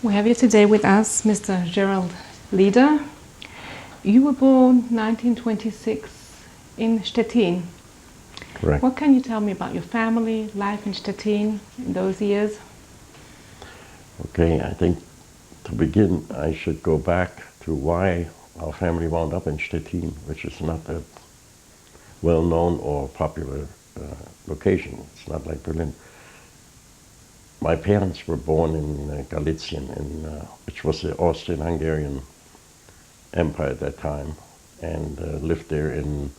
We have here today with us Mr. Gerald Lieder. You were born 1926 in Stettin. Correct. What can you tell me about your family, life in Stettin in those years? Okay, I think to begin I should go back to why our family wound up in Stettin, which is not a well-known or popular location. It's not like Berlin. My parents were born in Galizien, which was the Austrian-Hungarian Empire at that time, and lived there in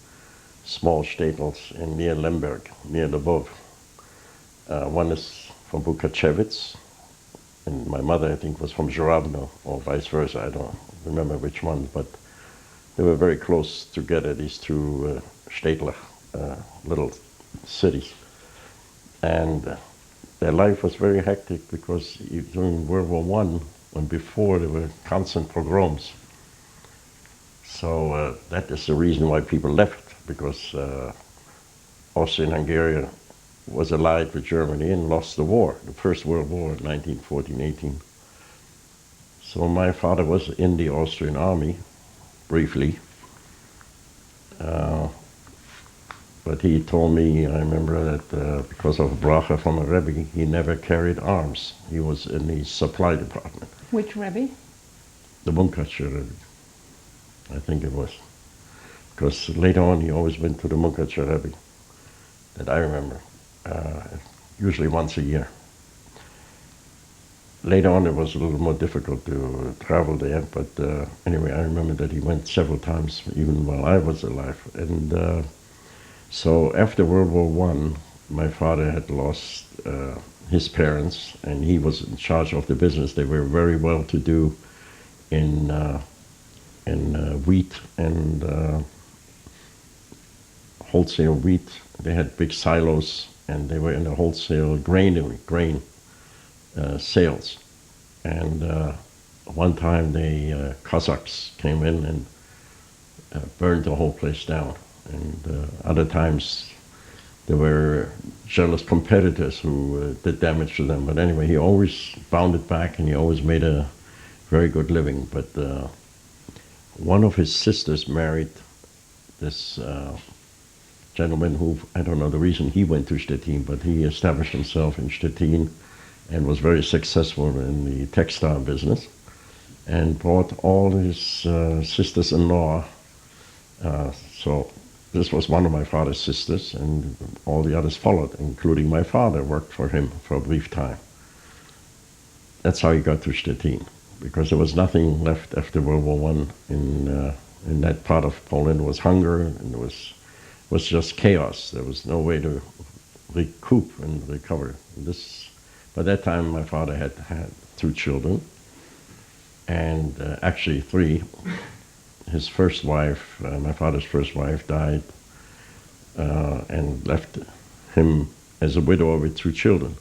small shtetls near Lemberg, near Lvov. One is from Bukachevitz, and my mother, I think, was from Zhorovno, or vice versa. I don't remember which one, but they were very close together, these two shtetl, little cities. And their life was very hectic because during World War I and before, there were constant pogroms. So that is the reason why people left, because Austria-Hungary was allied with Germany and lost the war, the First World War in 1914-18. So my father was in the Austrian army, briefly. But he told me, I remember that because of a bracha from a Rebbe, he never carried arms. He was in the supply department. Which Rebbe? The Munkacher Rebbe, I think it was. Because later on he always went to the Munkacher Rebbe, that I remember, usually once a year. Later on it was a little more difficult to travel there, but anyway, I remember that he went several times, even while I was alive. And so after World War I, my father had lost his parents, and he was in charge of the business. They were very well to do in wheat and wholesale wheat. They had big silos, and they were in the wholesale grain sales. And one time the Cossacks came in and burned the whole place down. And other times there were jealous competitors who did damage to them. But anyway, he always bounded back, and he always made a very good living. But one of his sisters married this gentleman who, I don't know the reason he went to Stettin, but he established himself in Stettin and was very successful in the textile business, and brought all his sisters-in-law. So this was one of my father's sisters, and all the others followed, including my father worked for him for a brief time. That's how he got to Stettin, because there was nothing left after World War I in that part of Poland. It was hunger, and it was just chaos. There was no way to recoup and recover. By that time, my father had 2 children, and actually 3. His first wife, my father's first wife, died and left him as a widower with 2 children.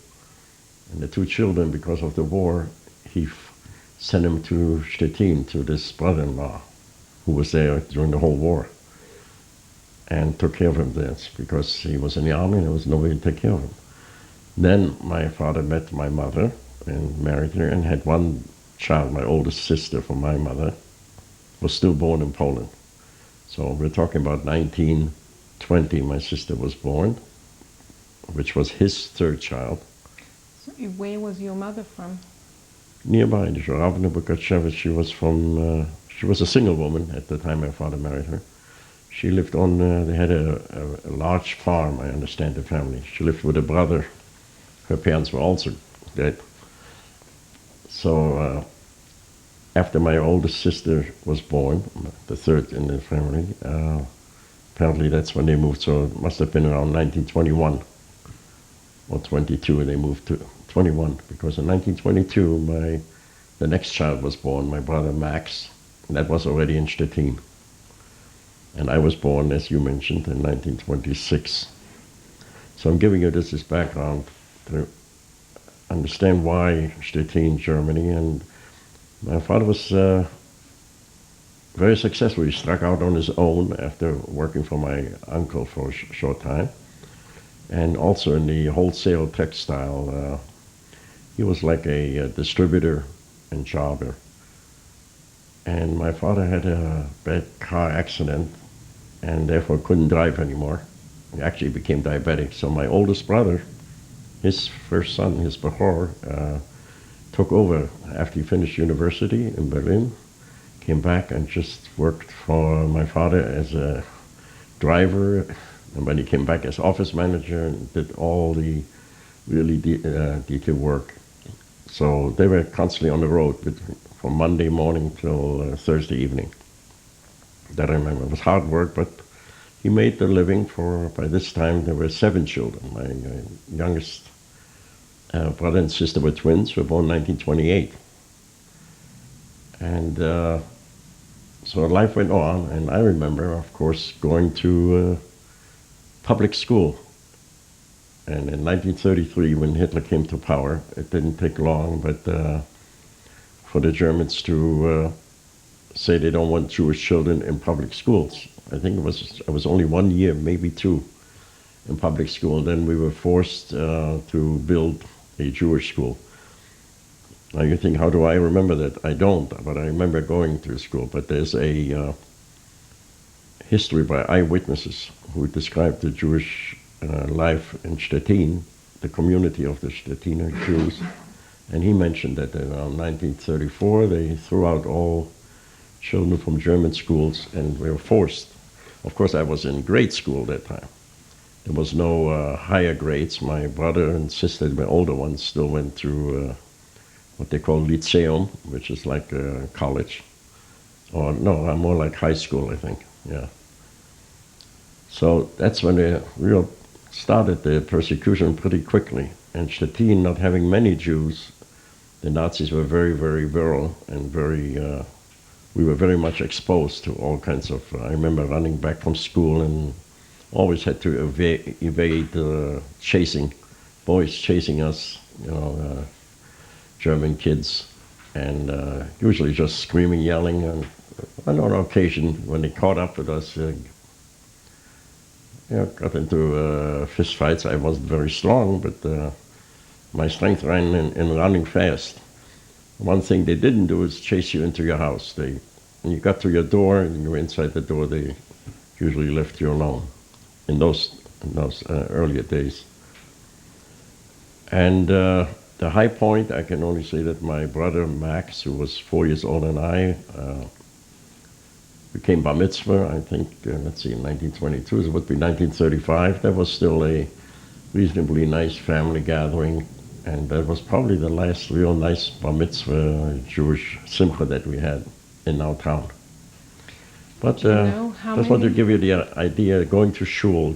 And the 2 children, because of the war, he sent him to Stettin, to this brother-in-law, who was there during the whole war, and took care of him there, because he was in the army and there was nobody to take care of him. Then my father met my mother and married her and had 1 child. My oldest sister from my mother was still born in Poland. So we're talking about 1920, my sister was born, which was his 3rd child. So where was your mother from? Nearby, in Zhorovno, Bukachevitz. She was a single woman at the time my father married her. She lived on, they had a large farm, I understand, the family. She lived with a brother. Her parents were also dead. So after my oldest sister was born, the 3rd in the family, apparently that's when they moved. So it must have been around 1921 or 22, and they moved to 21, because in 1922 the next child was born, my brother Max, and that was already in Stettin. And I was born, as you mentioned, in 1926. So I'm giving you this as background to understand why Stettin, Germany. And my father was very successful. He struck out on his own after working for my uncle for a short time. And also in the wholesale textile, he was like a distributor in Jarber. And my father had a bad car accident and therefore couldn't drive anymore. He actually became diabetic. So my oldest brother, his first son, his Behor, took over after he finished university in Berlin, came back and just worked for my father as a driver, and when he came back as office manager and did all the really detailed work. So they were constantly on the road from Monday morning till Thursday evening. That I remember. It was hard work, but he made the living for, by this time there were 7 children. My youngest brother and sister were twins, were born 1928. And so life went on, and I remember, of course, going to public school. And in 1933, when Hitler came to power, it didn't take long, but for the Germans to say they don't want Jewish children in public schools. I think it was only 1 year, maybe 2, in public school. Then we were forced to build a Jewish school. Now you think, how do I remember that? I don't, but I remember going to school. But there's a history by eyewitnesses who described the Jewish life in Stettin, the community of the Stettiner Jews. And he mentioned that around 1934 they threw out all children from German schools and we were forced. Of course, I was in grade school that time. There was no higher grades. My brother and sister, my older ones, still went through what they call Lyceum, which is like college. Or no, more like high school, I think, yeah. So that's when they started the persecution pretty quickly. And Stettin, not having many Jews, the Nazis were very, very virile and we were very much exposed to all kinds of, I remember running back from school and always had to evade boys chasing us, German kids, and usually just screaming, yelling, and on occasion when they caught up with us, got into fist fights. I wasn't very strong, but my strength ran in running fast. One thing they didn't do is chase you into your house. When you got to your door and you were inside the door, they usually left you alone in those earlier days. And the high point, I can only say that my brother Max, who was 4 years older than I, became bar mitzvah, I think, in 1922, so it would be 1935. That was still a reasonably nice family gathering, and that was probably the last real nice bar mitzvah Jewish simcha that we had in our town. But just want to give you the idea, going to shul,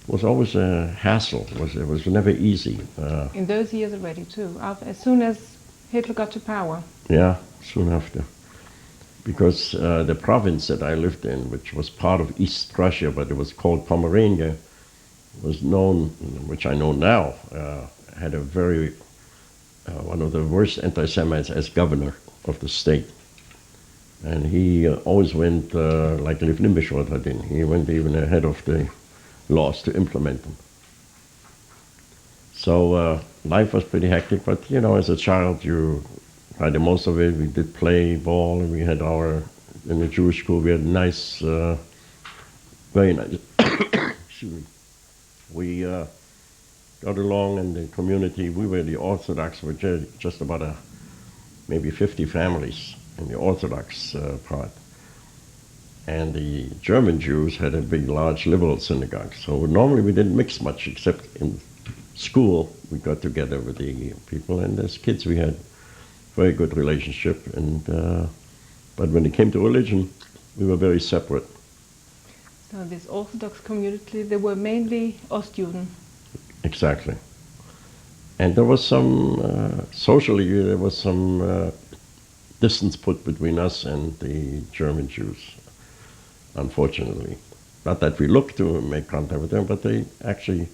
was always a hassle. It was never easy. In those years already, too, as soon as Hitler got to power. Yeah, soon after. Because the province that I lived in, which was part of East Prussia, but it was called Pomerania, was known, which I know now, had a one of the worst anti-Semites as governor of the state. And he always went, like Livnim B'Shvat Hadin, he went even ahead of the laws to implement them. So life was pretty hectic, but as a child you had the most of it. We did play ball, and we had in the Jewish school we had nice, very nice, excuse me. We got along in the community. We were the Orthodox, we were just about maybe 50 families in the Orthodox part. And the German Jews had a big, large liberal synagogue. So normally we didn't mix much, except in school we got together with the people. And as kids we had very good relationship. But when it came to religion, we were very separate. So this Orthodox community, they were mainly Ostjuden. Exactly. And there was some, socially, there was some distance put between us and the German Jews, unfortunately. Not that we looked to make contact with them, but they actually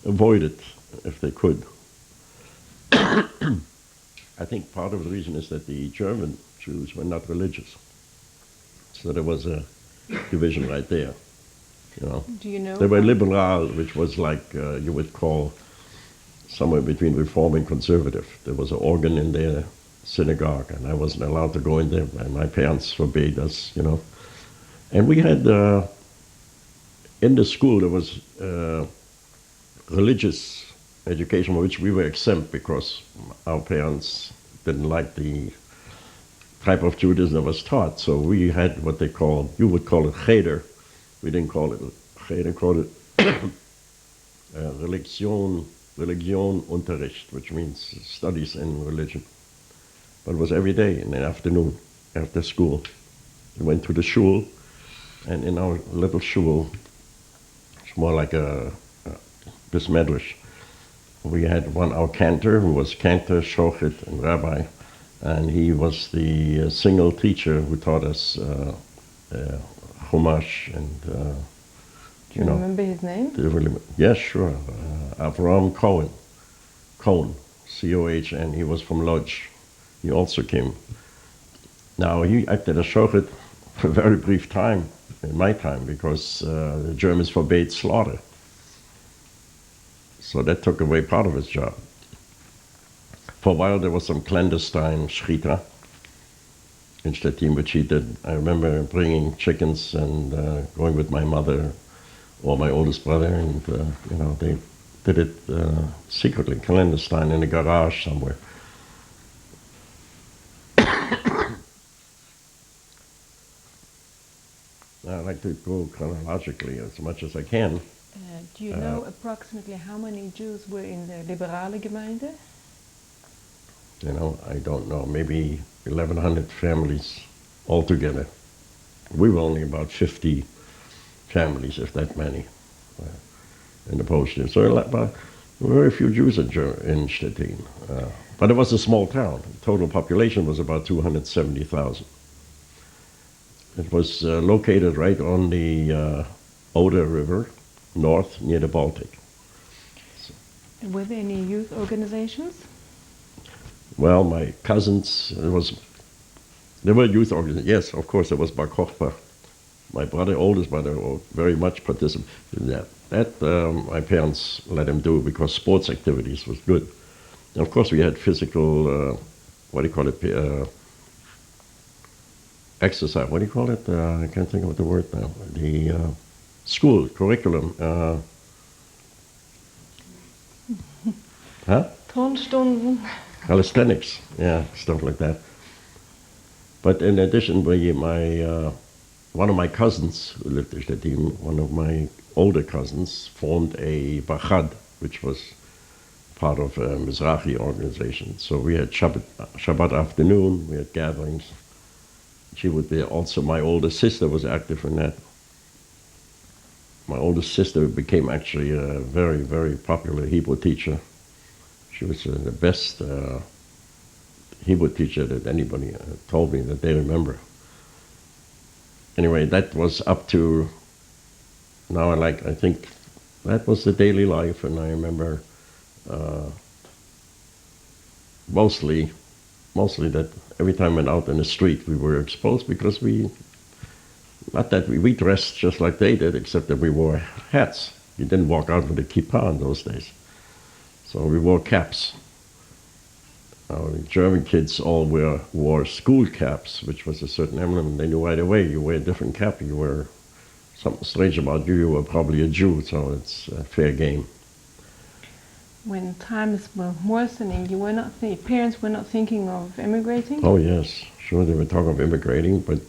avoided if they could. I think part of the reason is that the German Jews were not religious. So there was a division right there. Do you know? They were liberal, which was like you would call somewhere between reform and conservative. There was an organ in their synagogue, and I wasn't allowed to go in there, and my parents forbade us, you know. And we had, in the school, there was religious education, which we were exempt because our parents didn't like the type of Judaism that was taught. So we had what they call, you would call it cheder. We didn't call it cheder, called it Religionunterricht, which means studies in religion. But it was every day in the afternoon after school. We went to the shul, and in our little shul, it's more like a bis medrash, we had our cantor, who was cantor, shochet, and rabbi, and he was the single teacher who taught us Chumash and Do you remember his name? Yes, sure. Avram Cohen, Cohen, he was from Lodz. He also came. Now, he acted as shochet for a very brief time, in my time, because the Germans forbade slaughter. So that took away part of his job. For a while, there was some clandestine shechita in Stettin, which he did. I remember bringing chickens and going with my mother or my oldest brother, and they did it secretly, clandestine, in a garage somewhere. I like to go chronologically as much as I can. Do you know approximately how many Jews were in the Liberale Gemeinde? I don't know, maybe 1,100 families altogether. We were only about 50 families, if that many, in the Polish. So about very few Jews in Stettin. But it was a small town. The total population was about 270,000. It was located right on the Oder River, north, near the Baltic. Were there any youth organizations? Well, my cousins, there were youth organizations. Yes, of course, there was Bar Kochba. My brother, oldest brother, very much participated in that. That my parents let him do because sports activities was good. And of course, we had physical, exercise. What do you call it? I can't think of the word now. The school curriculum. Turnstunden. Calisthenics, yeah, stuff like that. But in addition, one of my cousins who lived in Stettin, one of my older cousins, formed a Bachad, which was part of a Mizrahi organization. So we had Shabbat afternoon, we had gatherings. She would be also, my older sister was active in that. My oldest sister became actually a very, very popular Hebrew teacher. She was the best Hebrew teacher that anybody told me that they remember. Anyway, that was up to now. I think that was the daily life, and I remember mostly that every time I went out in the street, we were exposed because we dressed just like they did, except that we wore hats. You didn't walk out with a kippah in those days. So we wore caps. The German kids all wore school caps, which was a certain emblem. They knew right away, you wear a different cap, you wear something strange about you, you were probably a Jew, so it's a fair game. When times were worsening, your parents were not thinking of immigrating? Oh yes, sure, they were talking of immigrating, but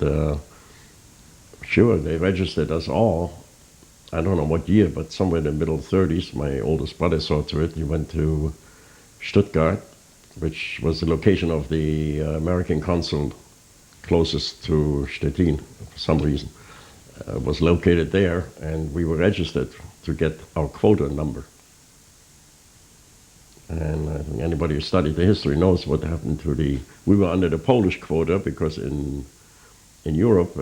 sure, they registered us all. I don't know what year, but somewhere in the middle 30s, my oldest brother saw to it. He went to Stuttgart, which was the location of the American consul closest to Stettin for some reason. Was located there, and we were registered to get our quota number. And I think anybody who studied the history knows what happened to we were under the Polish quota because in Europe,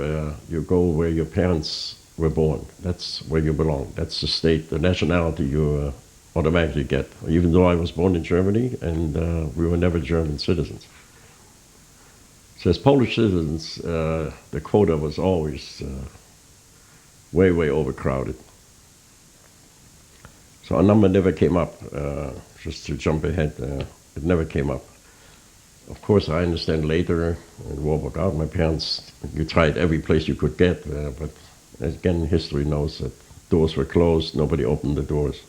you go where your parents were born. That's where you belong. That's the state, the nationality you automatically get. Even though I was born in Germany, and we were never German citizens. So as Polish citizens, the quota was always way, way overcrowded. So our number never came up. Just to jump ahead, it never came up. Of course, I understand later in the war broke out, my parents, you tried every place you could get, but again, history knows that doors were closed, nobody opened the doors.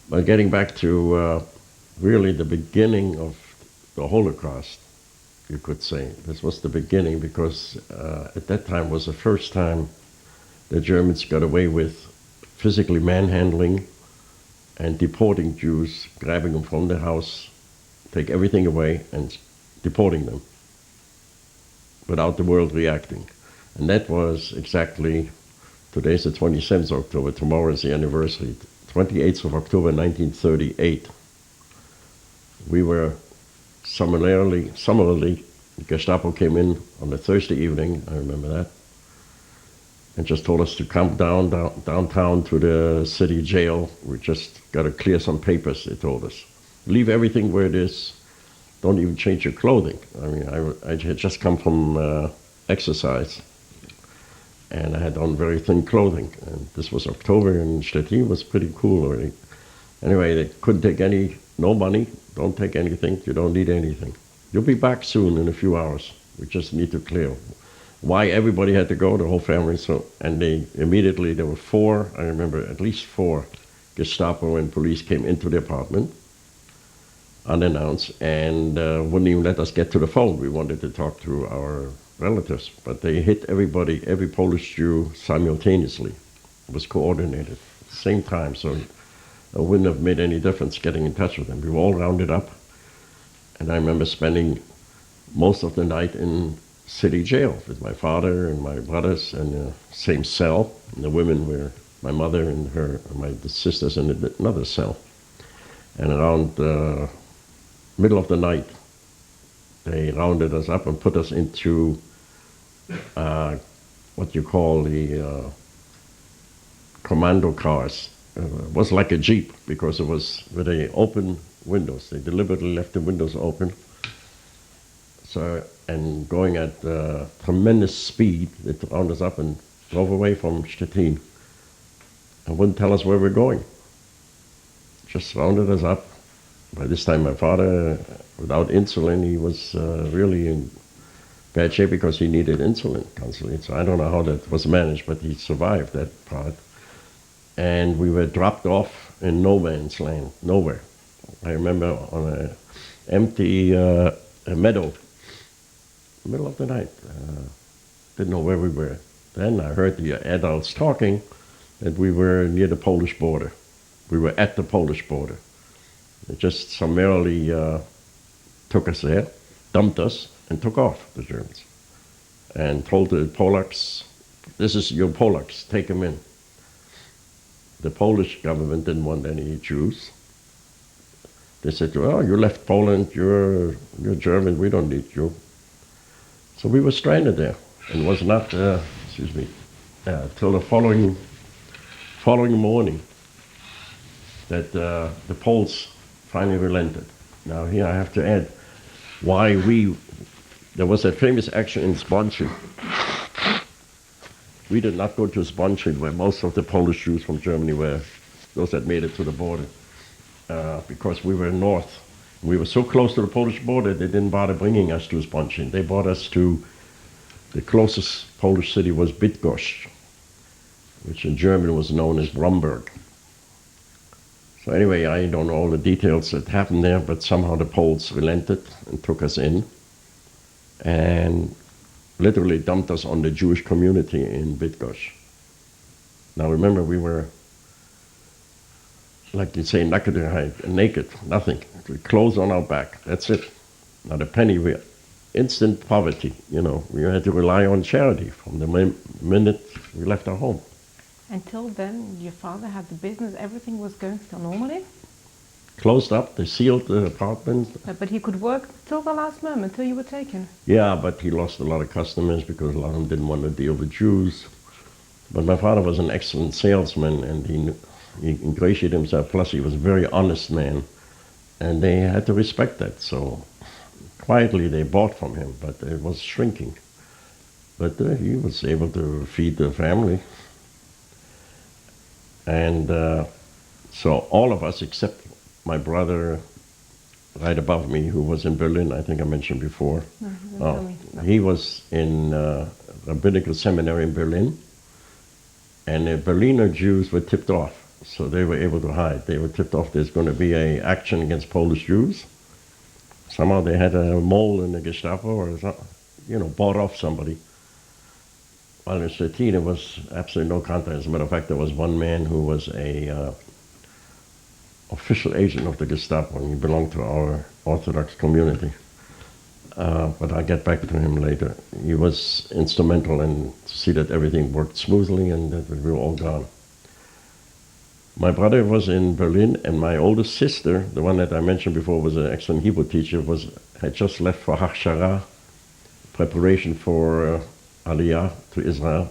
But getting back to really the beginning of the Holocaust, you could say. This was the beginning because at that time was the first time the Germans got away with physically manhandling and deporting Jews, grabbing them from their house, take everything away and deporting them without the world reacting. And that was exactly, today's the 27th of October, tomorrow is the anniversary, 28th of October 1938. We were summarily, Gestapo came in on a Thursday evening, I remember that, and just told us to come downtown to the city jail. We just got to clear some papers, they told us. Leave everything where it is. Don't even change your clothing. I mean, I had just come from exercise, and I had on very thin clothing. And this was October, and Stettin was pretty cool already. Anyway, they couldn't take no money. Don't take anything. You don't need anything. You'll be back soon in a few hours. We just need to clear. Why everybody had to go, the whole family. So, and there were four, I remember at least four Gestapo and police came into the apartment unannounced and wouldn't even let us get to the phone. We wanted to talk to our relatives, but they hit everybody, every Polish Jew simultaneously. It was coordinated at the same time, so it wouldn't have made any difference getting in touch with them. We were all rounded up, and I remember spending most of the night in city jail with my father and my brothers in the same cell. And the women were my mother and the sisters in another cell. And around the middle of the night, they rounded us up and put us into what you call the commando cars. It was like a Jeep because it was with the open windows. They deliberately left the windows open. So, and going at tremendous speed, they rounded us up and drove away from Stettin and wouldn't tell us where we're going. Just rounded us up. By this time, my father, without insulin, he was really in bad shape because he needed insulin constantly. So I don't know how that was managed, but he survived that part. And we were dropped off in no man's land, nowhere. I remember on an empty meadow, middle of the night. Didn't know where we were. Then I heard the adults talking that we were near the Polish border. We were at the Polish border. They just summarily took us there, dumped us, and took off, the Germans. And told the Polacks, this is your Polacks, take them in. The Polish government didn't want any Jews. They said, well, you left Poland, you're German, we don't need you. So we were stranded there. And it was not, till the following morning that the Poles finally relented. Now here I have to add why there was a famous action in Sponheim. We did not go to Sponheim where most of the Polish Jews from Germany were, those that made it to the border, because we were north. We were so close to the Polish border, they didn't bother bringing us to Sponheim. They brought us to, the closest Polish city was Bydgoszcz, which in German was known as Bromberg. So anyway, I don't know all the details that happened there, but somehow the Poles relented and took us in and literally dumped us on the Jewish community in Bydgoszcz. Now remember, we were, like you say, naked, nothing. Clothes on our back, that's it. Not a penny. We instant poverty, We had to rely on charity from the minute we left our home. Until then, your father had the business, everything was going still normally? Closed up, they sealed the apartment. But he could work till the last moment, till you were taken? Yeah, but he lost a lot of customers because a lot of them didn't want to deal with Jews. But my father was an excellent salesman, and he ingratiated himself, plus he was a very honest man, and they had to respect that. So quietly they bought from him, but it was shrinking. But he was able to feed the family. And so all of us, except my brother right above me, who was in Berlin, I think I mentioned before. No, you didn't Oh, tell me. No. he was in rabbinical seminary in Berlin, and the Berliner Jews were tipped off, so they were able to hide. They were tipped off there's going to be a action against Polish Jews. Somehow they had a mole in the Gestapo, or bought off somebody. While in Stettin, there was absolutely no contact. As a matter of fact, there was one man who was a official agent of the Gestapo, and he belonged to our Orthodox community. But I'll get back to him later. He was instrumental in to see that everything worked smoothly and that we were all gone. My brother was in Berlin, and my oldest sister, the one that I mentioned before was an excellent Hebrew teacher, had just left for Hachshara, preparation for Aliyah to Israel,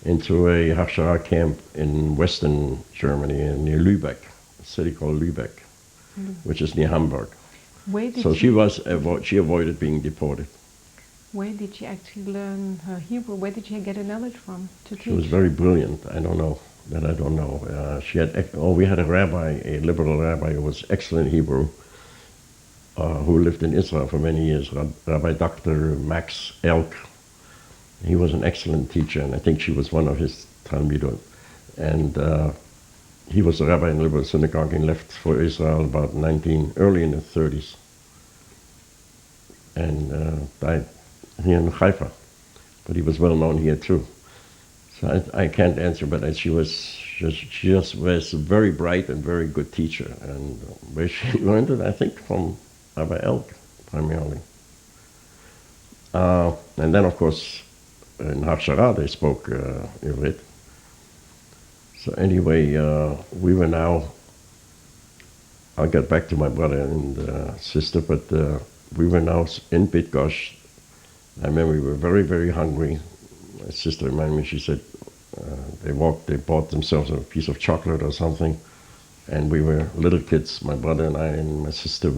into a Hachshara camp in western Germany, near Lübeck, a city called Lübeck, which is near Hamburg. Where did So she avoided being deported. Where did she actually learn her Hebrew? Where did she get her knowledge from to teach? She was very brilliant. I don't know. We had a rabbi, a liberal rabbi, who was excellent Hebrew, who lived in Israel for many years, Rabbi Dr. Max Elk. He was an excellent teacher, and I think she was one of his Talmidot. And he was a rabbi in the liberal synagogue and left for Israel about early in the 30s, and died here in Haifa. But he was well known here too. So I can't answer, but she just was a very bright and very good teacher. And where she learned it, I think, from Rabbi Elk, primarily. And then, of course, in Hachshara they spoke Ivrit. So anyway, we were now, I'll get back to my brother and sister, but we were now in Bydgoszcz. I remember we were very, very hungry. My sister reminded me, she said, they bought themselves a piece of chocolate or something, and we were little kids, my brother and I and my sister,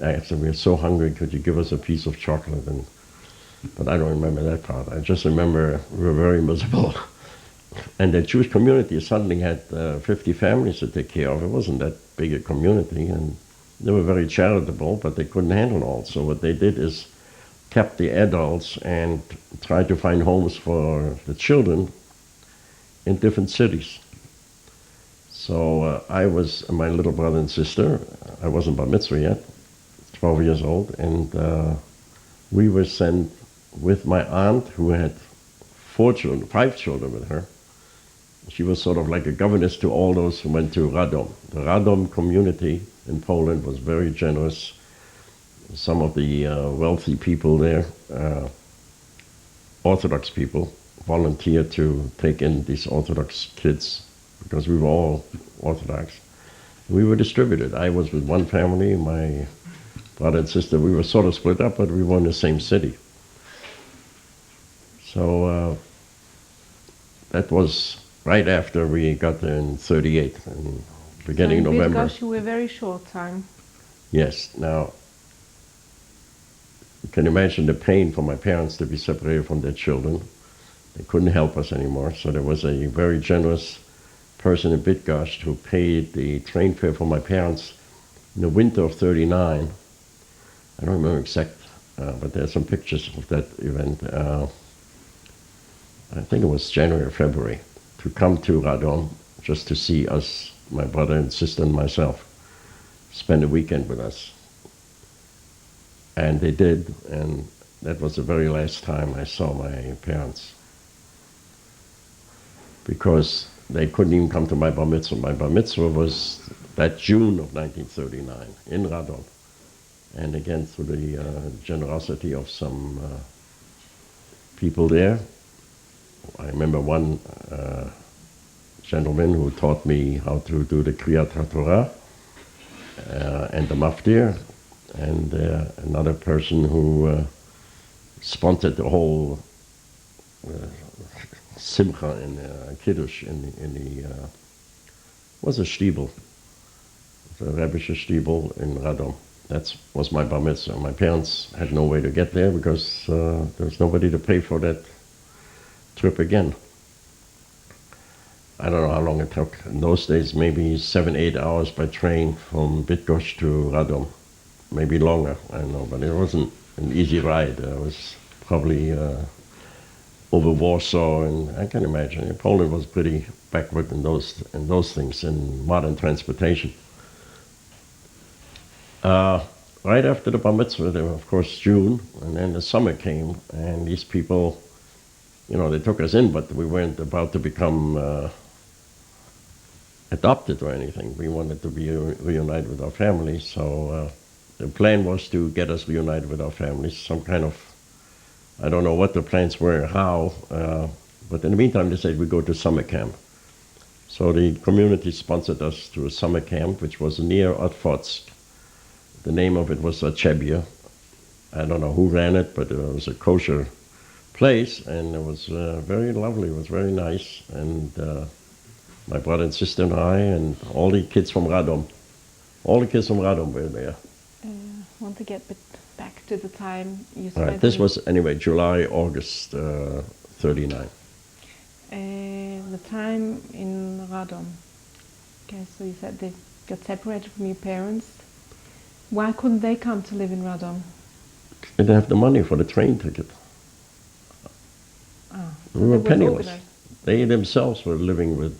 I asked them, we are so hungry, could you give us a piece of chocolate? But I don't remember that part. I just remember we were very miserable. And the Jewish community suddenly had 50 families to take care of. It wasn't that big a community, and they were very charitable, but they couldn't handle all. So what they did is kept the adults and tried to find homes for the children in different cities. So I was my little brother and sister. I wasn't bar mitzvah yet, 12 years old, and we were sent with my aunt, who had 5 children with her. She was sort of like a governess to all those who went to Radom. The Radom community in Poland was very generous. Some of the wealthy people there, Orthodox people, volunteered to take in these Orthodox kids because we were all Orthodox. We were distributed. I was with one family, my brother and sister, we were sort of split up, but we were in the same city. So that was right after we got there in 38, in beginning so in November. Bydgoszcz you were a very short time. Yes. Now, you can imagine the pain for my parents to be separated from their children. They couldn't help us anymore, so there was a very generous person in Bydgoszcz who paid the train fare for my parents in the winter of 39. I don't remember exact, but there are some pictures of that event. I think it was January or February, to come to Radom just to see us, my brother and sister and myself, spend a weekend with us. And they did, and that was the very last time I saw my parents, because they couldn't even come to my bar mitzvah. My bar mitzvah was that June of 1939 in Radom. And again, through the generosity of some people there. I remember one gentleman who taught me how to do the Kriyat HaTorah and the Maftir, and another person who sponsored the whole Simcha in Kiddush in the was a Stiebel, the Rebbe's Stiebel in Radom. That was my bar mitzvah. My parents had no way to get there because there was nobody to pay for that trip again. I don't know how long it took. In those days, maybe 7-8 hours by train from Bydgoszcz to Radom. maybe longer, I don't know, but it wasn't an easy ride. It was probably over Warsaw, and I can imagine Poland was pretty backward in those things, in modern transportation. Right after the bar mitzvah, there was, of course, June, and then the summer came, and these people, they took us in, but we weren't about to become adopted or anything. We wanted to be reunited with our families, so the plan was to get us reunited with our families, some kind of, I don't know what the plans were, how, but in the meantime they said we go to summer camp. So the community sponsored us to a summer camp, which was near Otfotsk. The name of it was Chebia. I don't know who ran it, but it was a kosher place, and it was very lovely, it was very nice, and my brother and sister and I, and all the kids from Radom. All the kids from Radom were there. I want to get a bit back to the time you All spent. right, this was, anyway, July, August 39. The time in Radom. Okay, so you said they got separated from your parents. Why couldn't they come to live in Radom? They didn't have the money for the train ticket. Oh, We were penniless. organized. They themselves were living with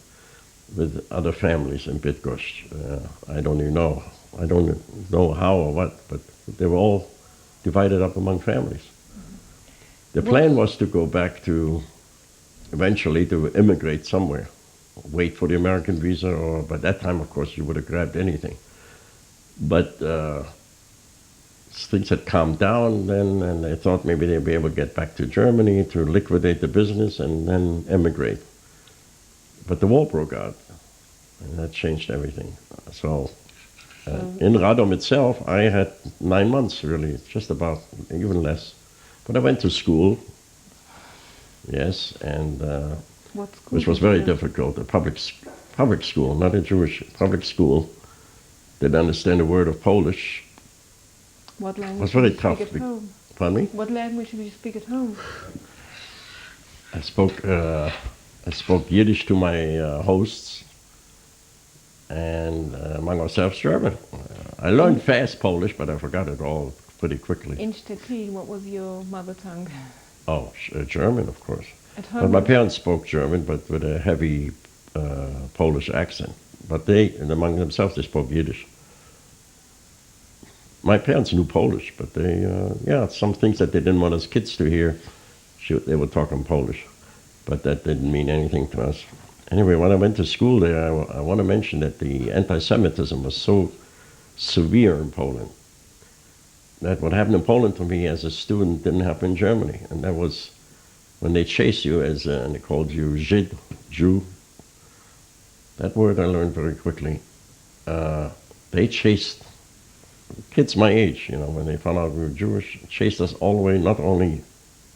other families in Bydgoszcz. I don't even know. I don't know how or what, but they were all divided up among families. The plan was to go back to, eventually to immigrate somewhere, wait for the American visa, or by that time, of course, you would have grabbed anything. But things had calmed down then, and they thought maybe they'd be able to get back to Germany to liquidate the business and then emigrate. But the war broke out, and that changed everything. So in Radom itself, I had 9 months, really, just about, even less. But I went to school, yes, and What school which was did you very go? difficult. A public school, not a Jewish public school. Didn't understand a word of Polish. What language was very did you tough speak at home? Pardon me? What language did you speak at home? I spoke Yiddish to my hosts, and among ourselves German. I learned fast Polish, but I forgot it all pretty quickly. In Stettin, what was your mother tongue? Oh, German, of course. At But home? my parents spoke German, but with a heavy Polish accent. But they, and among themselves, they spoke Yiddish. My parents knew Polish, but they, some things that they didn't want us kids to hear, they were talking Polish. But that didn't mean anything to us. Anyway, when I went to school there, I want to mention that the anti-Semitism was so severe in Poland that what happened in Poland to me as a student didn't happen in Germany. And that was when they chased you and they called you Żyd, Jew. That word I learned very quickly. They chased kids my age, when they found out we were Jewish, chased us all the way, not only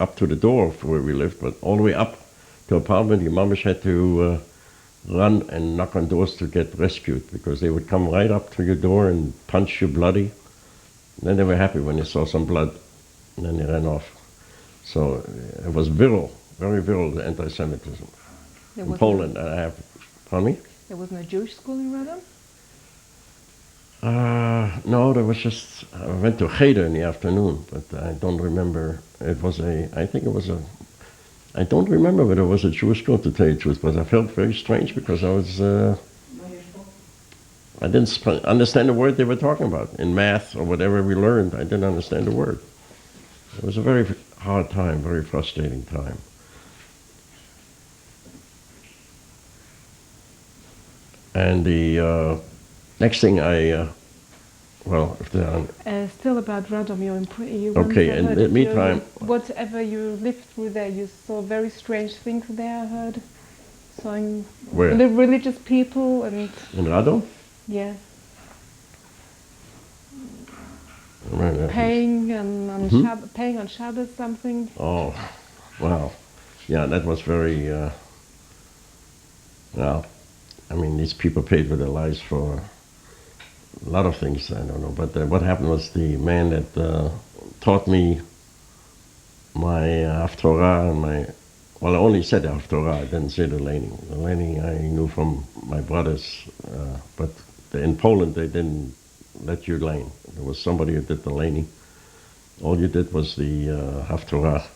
up to the door of where we lived, but all the way up to an apartment. Your mom had to run and knock on doors to get rescued, because they would come right up to your door and punch you bloody. And then they were happy when they saw some blood, and then they ran off. So it was virile, very virile, the anti-Semitism. In Poland, pardon me? There was no Jewish school in Radom? No, there was just, I went to Cheder in the afternoon, but I don't remember. I don't remember whether it was a Jewish school, to tell you the truth, but I felt very strange because I didn't understand the word they were talking about. In math or whatever we learned, I didn't understand the word. It was a very hard time, very frustrating time. And the next thing Still about Radom, you Okay, once in heard the that meantime- whatever you lived through there, you saw very strange things there, I heard. Saw Where? religious people and, in Radom? yes, Right, paying paying on Shabbos something. Oh, wow. Yeah, that was very, I mean, these people paid with their lives for a lot of things, I don't know. But what happened was the man that taught me my Haftorah and I only said the Haftorah, I didn't say the laning. The laning I knew from my brothers, but in Poland they didn't let you lane. There was somebody who did the laning. All you did was the Haftorah.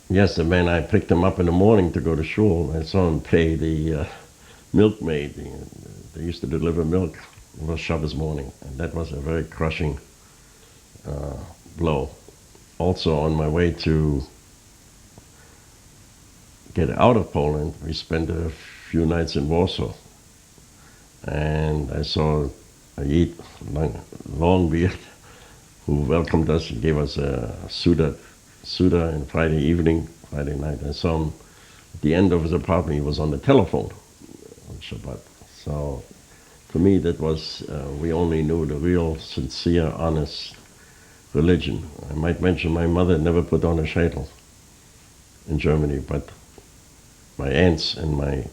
Yes, the man, I picked him up in the morning to go to shul. I saw him pay the milkmaid. They used to deliver milk. It was Shabbos morning, and that was a very crushing blow. Also, on my way to get out of Poland, we spent a few nights in Warsaw, and I saw a Yid, long beard, who welcomed us and gave us a Suda on Friday night. I saw him at the end of his apartment. He was on the telephone on Shabbat. So for me, that was, we only knew the real, sincere, honest religion. I might mention my mother never put on a sheitel in Germany, but my aunts and my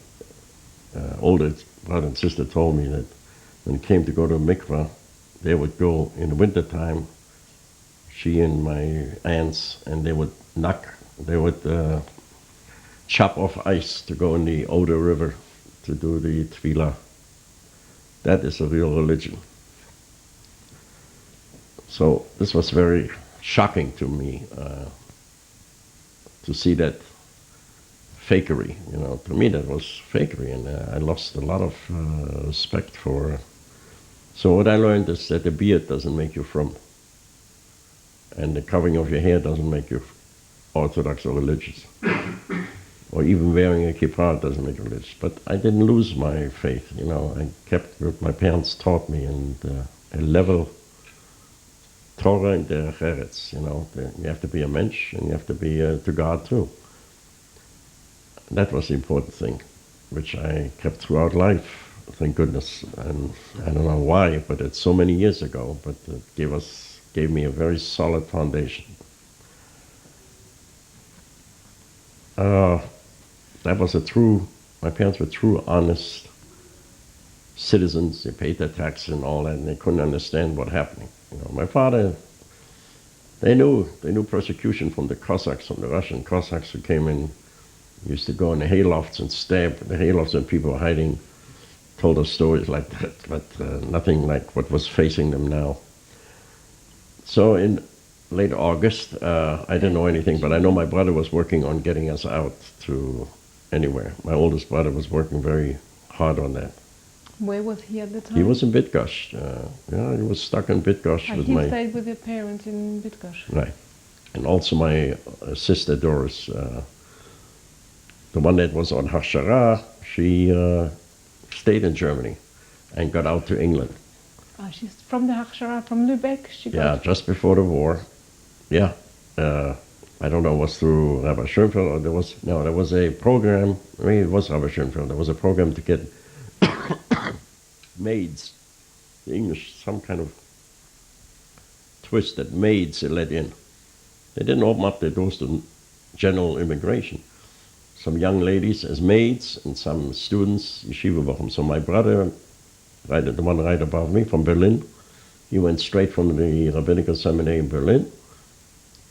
older brother and sister told me that when it came to go to a mikvah, they would go in the wintertime, she and my aunts, and they would chop off ice to go in the Oder River to do the tefillah. That is a real religion. So this was very shocking to me to see that fakery. To me that was fakery, and I lost a lot of respect for. So what I learned is that the beard doesn't make you frum, and the covering of your hair doesn't make you Orthodox or religious, or even wearing a kippah doesn't make you religious. But I didn't lose my faith. I kept what my parents taught me, and a level Torah and Derech Eretz. You have to be a mensch, and you have to be to God too. That was the important thing, which I kept throughout life. Thank goodness. And I don't know why, but it's so many years ago. But it gave me a very solid foundation. My parents were true, honest citizens. They paid their taxes and all that, and they couldn't understand what happening. My father, they knew persecution from the Cossacks, from the Russian Cossacks who came in, used to go in the haylofts and stab the haylofts, and people were hiding, told us stories like that, but nothing like what was facing them now. So in late August, I didn't know anything, but I know my brother was working on getting us out to anywhere. My oldest brother was working very hard on that. Where was he at the time? He was in Bydgoszcz. He was stuck in Bydgoszcz with he stayed with your parents in Bydgoszcz. Right. And also my sister Doris, the one that was on Hachshara, she stayed in Germany and got out to England. She's from the Hachshara, from Lübeck? Just before the war. Yeah. I don't know, it was through Rabbi Schoenfeld, or there was a program, maybe it was Rabbi Schoenfeld, there was a program to get maids, the English, some kind of twist that maids let in. They didn't open up their doors to general immigration. Some young ladies as maids and some students, yeshiva bochum. So my brother, the one right above me from Berlin, he went straight from the rabbinical seminary in Berlin,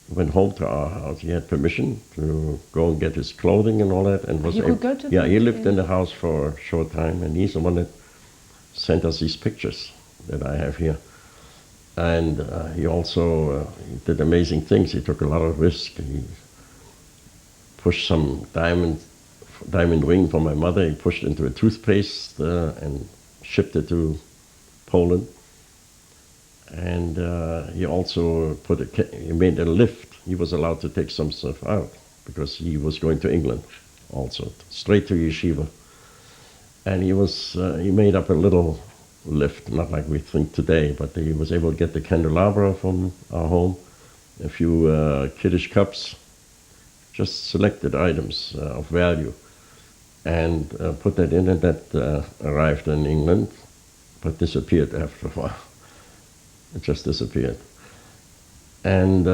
went home to our house. He had permission to go and get his clothing and all that, and was able. He lived in the house for a short time, and he's the one that sent us these pictures that I have here. And he also he did amazing things. He took a lot of risk. He pushed some diamond ring for my mother. He pushed it into a toothpaste and shipped it to Poland. And he also he made a lift. He was allowed to take some stuff out because he was going to England also, straight to yeshiva. And he made up a little lift, not like we think today, but he was able to get the candelabra from our home, a few Kiddush cups, just selected items of value, and put that in, and that arrived in England, but disappeared after a while. It just disappeared. And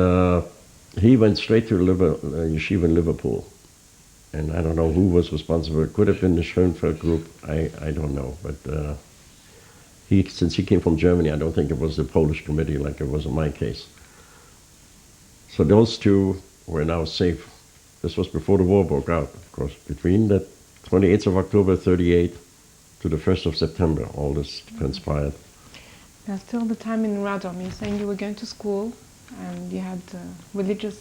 he went straight to yeshiva in Liverpool. And I don't know who was responsible. It could have been the Schoenfeld group. I don't know. But since he came from Germany, I don't think it was the Polish committee like it was in my case. So those two were now safe. This was before the war broke out, of course. Between the 28th of October 38 to the 1st of September, all this transpired. Now, still the time in Radom, you're saying you were going to school and you had religious,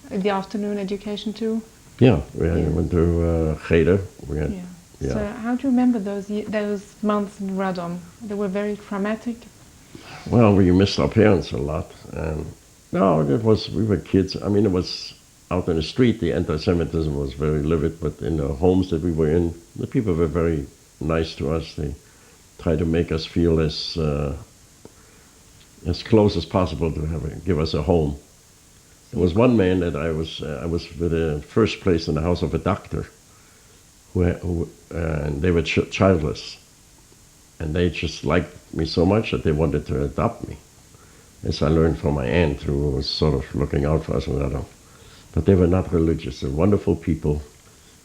the afternoon education too? Yeah, we Yeah. went to Cheder. We had, yeah. So how do you remember those months in Radom? They were very traumatic. Well, we missed our parents a lot. And no, we were kids. I mean, it was out in the street, the anti-Semitism was very livid, but in the homes that we were in, the people were very nice to us. They tried to make us feel as close as possible to give us a home. There was one man that I was with the first place in the house of a doctor, and they were childless. And they just liked me so much that they wanted to adopt me, as I learned from my aunt, who was sort of looking out for us and that. But they were not religious. They're wonderful people.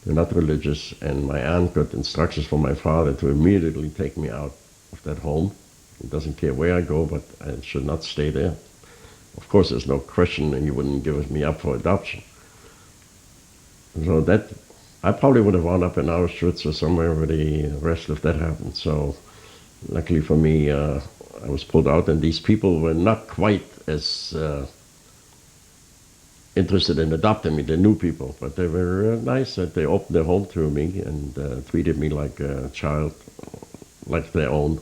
They're not religious. And my aunt got instructions from my father to immediately take me out of that home. He doesn't care where I go, but I should not stay there. Of course, there's no question that he wouldn't give me up for adoption. So that, I probably would have wound up in Auschwitz or somewhere where the rest of that happened. So luckily for me, I was pulled out, and these people were not quite as interested in adopting me, the new people, but they were nice that they opened their home to me and treated me like a child, like their own.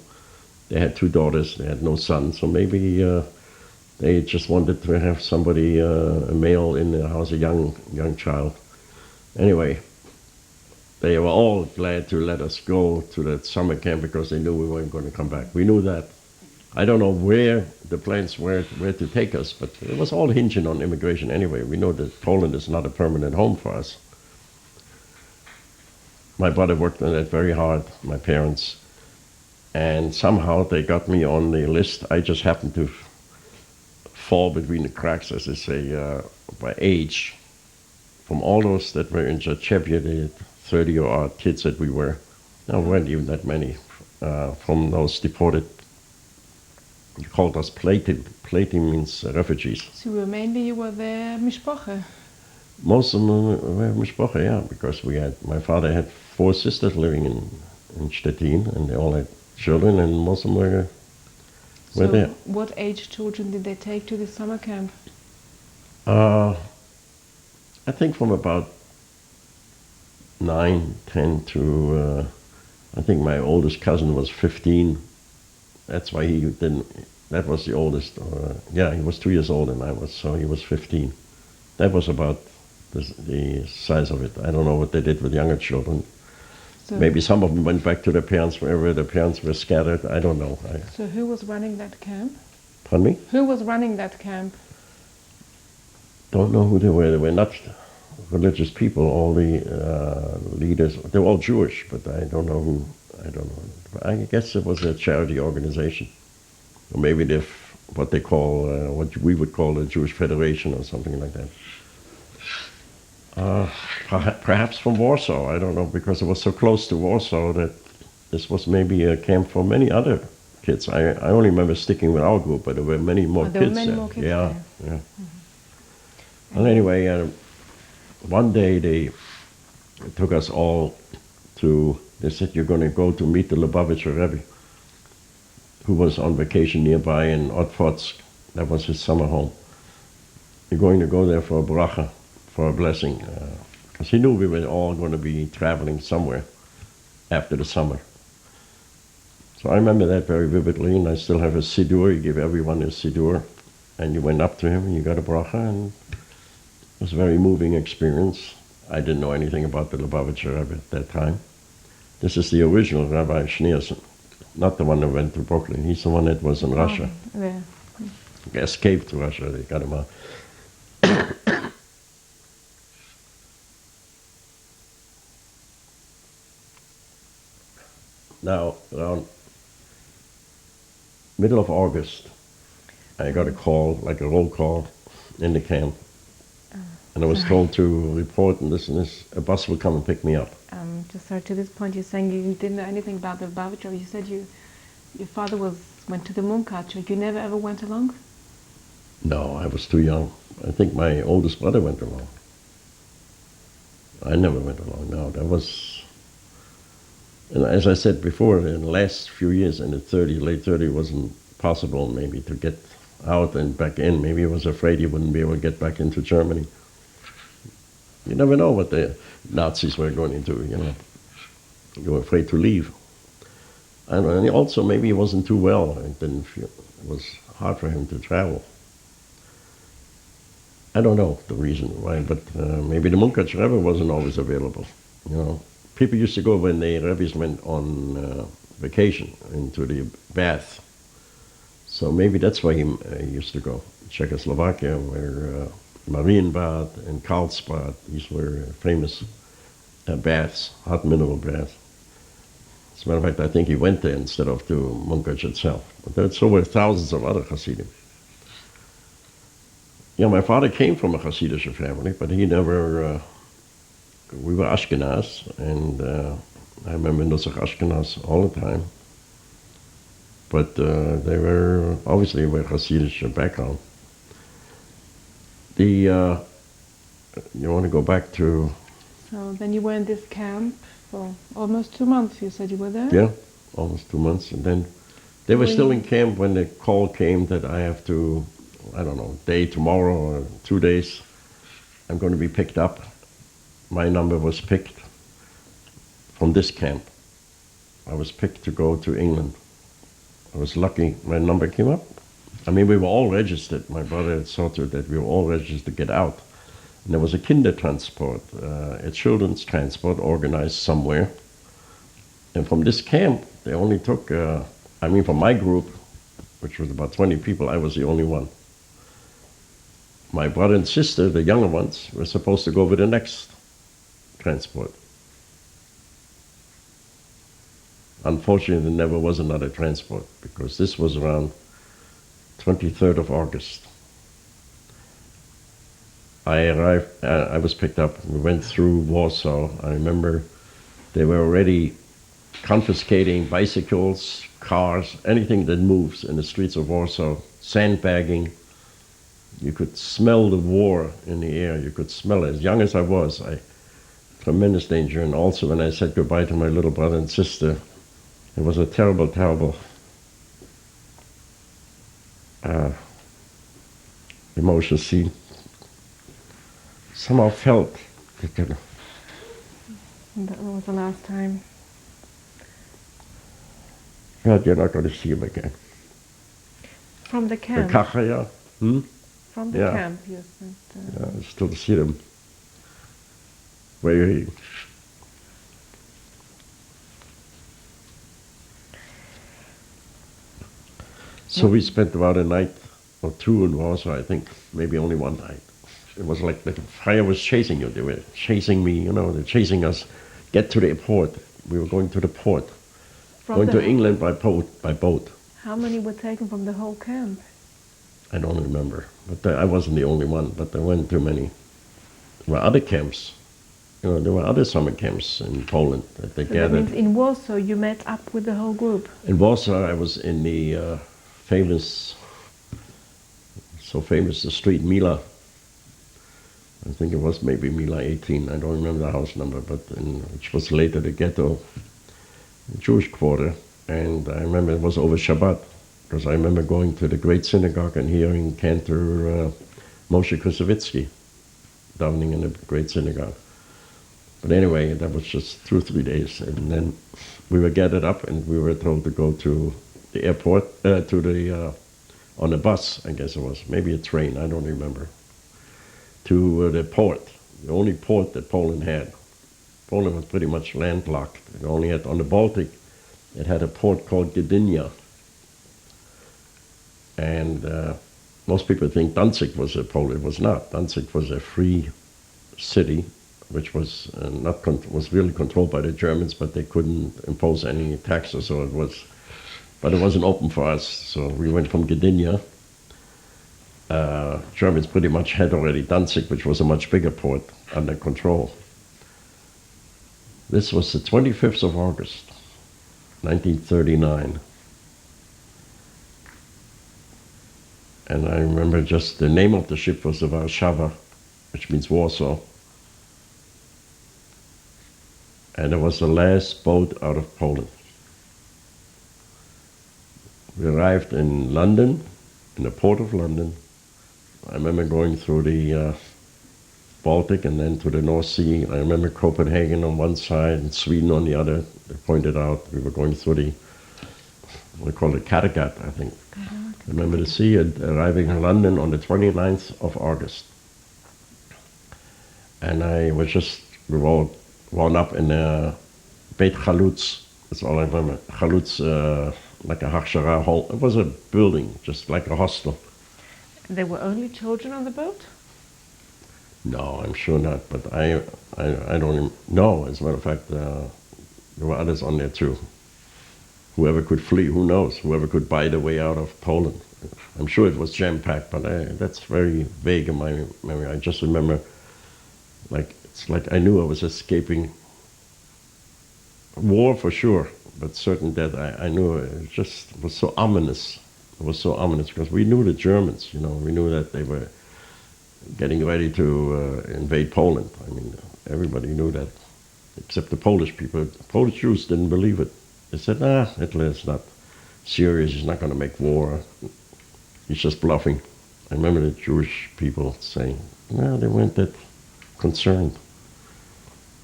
They had 2 daughters, they had no son, so maybe they just wanted to have somebody, a male in the house, a young child. Anyway, they were all glad to let us go to that summer camp because they knew we weren't going to come back. We knew that. I don't know where the plans were where to take us, but it was all hinging on immigration anyway. We know that Poland is not a permanent home for us. My brother worked on that very hard, my parents, and somehow they got me on the list. I just happened to fall between the cracks, as they say, by age. From all those that were in Zhachevia, the 30-odd kids that we were, there weren't even that many, from those deported. You called us plating. Plating means refugees. So you were there mishpoche. Most of them were mishpoche, yeah, because my father had 4 sisters living in Stettin, and they all had children, and most of them were there. What age children did they take to the summer camp? I think from about 9, 10 to, I think my oldest cousin was 15. That's why he didn't, that was the oldest. Yeah, he was 2 years older than I was, so he was 15. That was about the size of it. I don't know what they did with younger children. So maybe some of them went back to their parents wherever their parents were scattered. I don't know. So who was running that camp? Pardon me? Who was running that camp? Don't know who they were. They were not religious people. All the leaders, they were all Jewish, but I don't know who. I don't know. I guess it was a charity organization, or maybe what they call, what we would call the Jewish Federation or something like that. Perhaps from Warsaw. I don't know, because it was so close to Warsaw that this was maybe a camp for many other kids. I only remember sticking with our group, but there were many more kids there. There were many more kids yeah, there. Yeah. Mm-hmm. Well, anyway, one day they took us all to. They said, you're going to go to meet the Lubavitcher Rebbe, who was on vacation nearby in Otfotsk. That was his summer home. You're going to go there for a bracha, for a blessing, because he knew we were all going to be traveling somewhere after the summer. So I remember that very vividly, and I still have a siddur. He gave everyone a siddur, and you went up to him and you got a bracha, and it was a very moving experience. I didn't know anything about the Lubavitcher Rebbe at that time. This is the original Rabbi Schneerson, not the one that went to Brooklyn. He's the one that was in Russia. Yeah. Escaped to Russia. They got him out. Now, around middle of August, I got a call, like a roll call, in the camp. And I was told to report and this, a bus would come and pick me up. Just sorry, to this point, you're saying you didn't know anything about the Lubavitcher. You said your father went to the Munkacher. You never ever went along? No, I was too young. I think my oldest brother went along. I never went along. No, that was And as I said before, in the last few years, in the late 30, it wasn't possible maybe to get out and back in. Maybe he was afraid he wouldn't be able to get back into Germany. You never know what the Nazis were going to do, you know. You were afraid to leave. And also, maybe he wasn't too well. It was hard for him to travel. I don't know the reason why, but maybe the Munkac Rebbe wasn't always available, you know. People used to go when the Rebbe's went on vacation into the bath. So maybe that's why he used to go. Czechoslovakia, where Marienbad and Karlsbad, these were famous baths, hot mineral baths. As a matter of fact, I think he went there instead of to Munkac itself. But so were thousands of other Hasidim. Yeah, my father came from a Hasidic family, but he never... we were Ashkenaz, and I remember Nusach Ashkenaz all the time. But they were, obviously, were Hasidic background. You want to go back to... So then you were in this camp for almost 2 months, you said you were there? Yeah, almost 2 months. And then they were still in camp when the call came that I have to, I don't know, day tomorrow or 2 days, I'm going to be picked up. My number was picked from this camp. I was picked to go to England. I was lucky my number came up. I mean, we were all registered. My brother had saw to it that we were all registered to get out. And there was a Kindertransport, a children's transport organized somewhere. And from this camp, they only took, from my group, which was about 20 people, I was the only one. My brother and sister, the younger ones, were supposed to go with the next transport. Unfortunately, there never was another transport because this was around 23rd of August. I arrived, I was picked up, we went through Warsaw. I remember they were already confiscating bicycles, cars, anything that moves in the streets of Warsaw, sandbagging. You could smell the war in the air, you could smell it. As young as I was, tremendous danger. And also when I said goodbye to my little brother and sister, it was a terrible, terrible emotional scene. Somehow felt that And that was the last time. you're not going to see him again. From the camp? The Kachaya, From the Yeah. camp, you said. I still see them. Where he... So we spent about a night or two in Warsaw, I think, maybe only one night. It was like the fire was chasing you. They were chasing me, they're chasing us. Get to the port. We were going to the port. Going to England by boat. How many were taken from the whole camp? I don't remember. But I wasn't the only one, but there weren't too many. There were other camps. There were other summer camps in Poland that they So that gathered. means in Warsaw you met up with the whole group? In Warsaw, I was in the famous the street Mila. I think it was maybe Mila 18. I don't remember the house number, but which was later the ghetto, Jewish quarter. And I remember it was over Shabbat, because I remember going to the great synagogue and hearing Cantor Moshe Kusevitsky davening in the great synagogue. But anyway, that was just 2 or 3 days. And then we were gathered up and we were told to go to the airport, on a bus, I guess it was, maybe a train, I don't remember, to the port, the only port that Poland had. Poland was pretty much landlocked. It only had, on the Baltic, it had a port called Gdynia. And most people think Danzig was a Pole. It was not. Danzig was a free city, which was was really controlled by the Germans, but they couldn't impose any taxes, so it wasn't open for us. So we went from Gdynia. Germans pretty much had already Danzig, which was a much bigger port, under control. This was the 25th of August, 1939. And I remember just the name of the ship was the Warszawa, which means Warsaw. and it was the last boat out of Poland. We arrived in London, in the port of London. I remember going through the Baltic and then to the North Sea. I remember Copenhagen on one side and Sweden on the other. They pointed out we were going through the, what they call it, Kattegat, I think. I remember the sea and arriving in London on the 29th of August. And I was just, we were all wound up in Beit Chalutz. That's all I remember. Chalutz, like a Hachshara hall. It was a building, just like a hostel. There were only children on the boat? No, I'm sure not. But I don't even know. As a matter of fact, there were others on there too. Whoever could flee, who knows? Whoever could buy their way out of Poland. I'm sure it was jam-packed, but that's very vague in my memory. I just remember, like, it's like I knew I was escaping war for sure, but certain death, I knew it just was so ominous. It was so ominous because we knew the Germans, you know, we knew that they were getting ready to invade Poland. I mean, everybody knew that, except the Polish people. The Polish Jews didn't believe it. They said, Hitler is not serious, he's not going to make war. He's just bluffing. I remember the Jewish people saying, no, they weren't that concerned.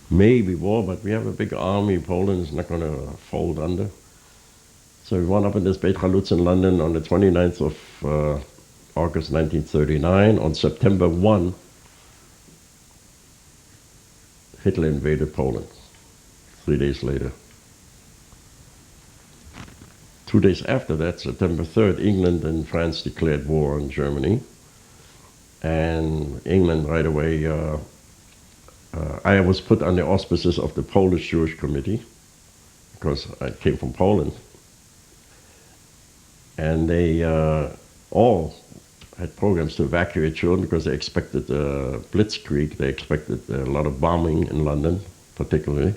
Maybe war, but we have a big army. Poland is not going to fold under. So we wound up in this Beit Chalutz in London on the 29th of August 1939. On September 1, Hitler invaded Poland. 3 days later. 2 days after that, September 3rd, England and France declared war on Germany. And England right away, I was put on the auspices of the Polish Jewish Committee because I came from Poland. And they all had programs to evacuate children because they expected blitzkrieg. They expected a lot of bombing in London, particularly.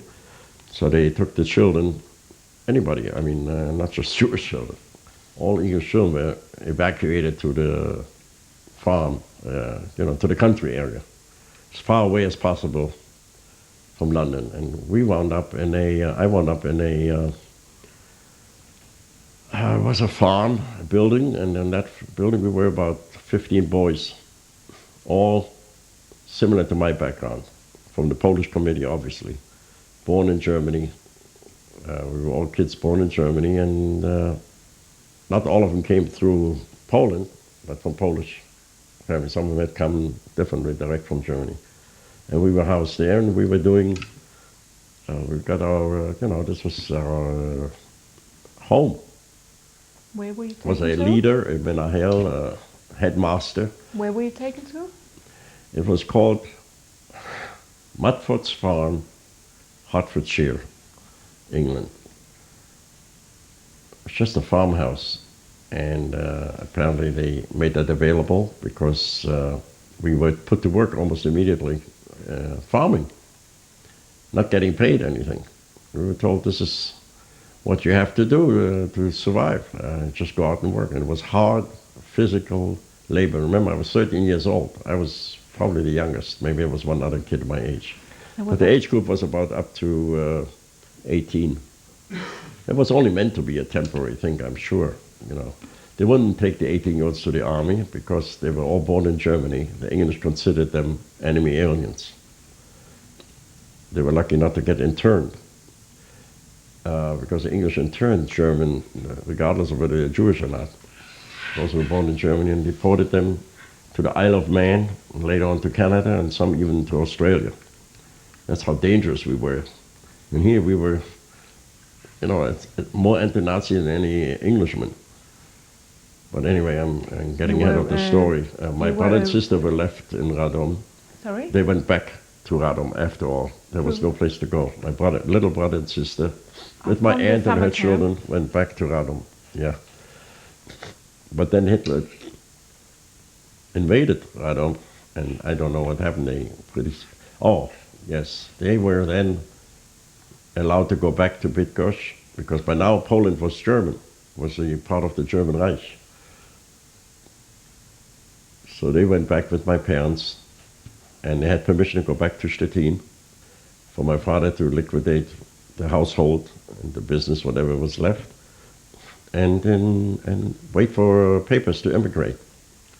So they took the children, anybody, I mean, not just Jewish children. All English children were evacuated to the farm, to the country area, as far away as possible from London. And we wound up in I wound up in it was a farm, a building, and in that building we were about 15 boys, all similar to my background, from the Polish Committee, obviously, born in Germany. We were all kids born in Germany, and not all of them came through Poland, but from Polish families. Some of them had come differently, direct from Germany. And we were housed there, and we were doing, we got our, this was our home. Where were you taken Was a to? leader, a menahel, a headmaster. Where were you taken to? It was called Mudford's Farm, Hertfordshire, England. It's just a farmhouse, and apparently they made that available because we were put to work almost immediately farming, not getting paid anything. We were told this is what you have to do to survive. Just go out and work. And it was hard, physical labor. Remember, I was 13 years old. I was probably the youngest. Maybe there was one other kid my age. But the age group was about up to 18. It was only meant to be a temporary thing, I'm sure. They wouldn't take the 18-year-olds to the army because they were all born in Germany. The English considered them enemy aliens. They were lucky not to get interned. Because the English interned German, regardless of whether they're Jewish or not. Those who were born in Germany, and deported them to the Isle of Man, and later on to Canada, and some even to Australia. That's how dangerous we were. And here we were, it's more anti-Nazi than any Englishman. But anyway, I'm getting ahead of the story. My brother and sister were left in Radom. Sorry? They went back to Radom after all. There was no place to go. My little brother and sister, with my aunt and her children, went back to Radom. Yeah. But then Hitler invaded Radom, and I don't know what happened. They were then allowed to go back to Bydgoszcz, because by now Poland was German, was a part of the German Reich. So they went back with my parents, and they had permission to go back to Stettin for my father to liquidate the household and the business, whatever was left, and wait for papers to immigrate.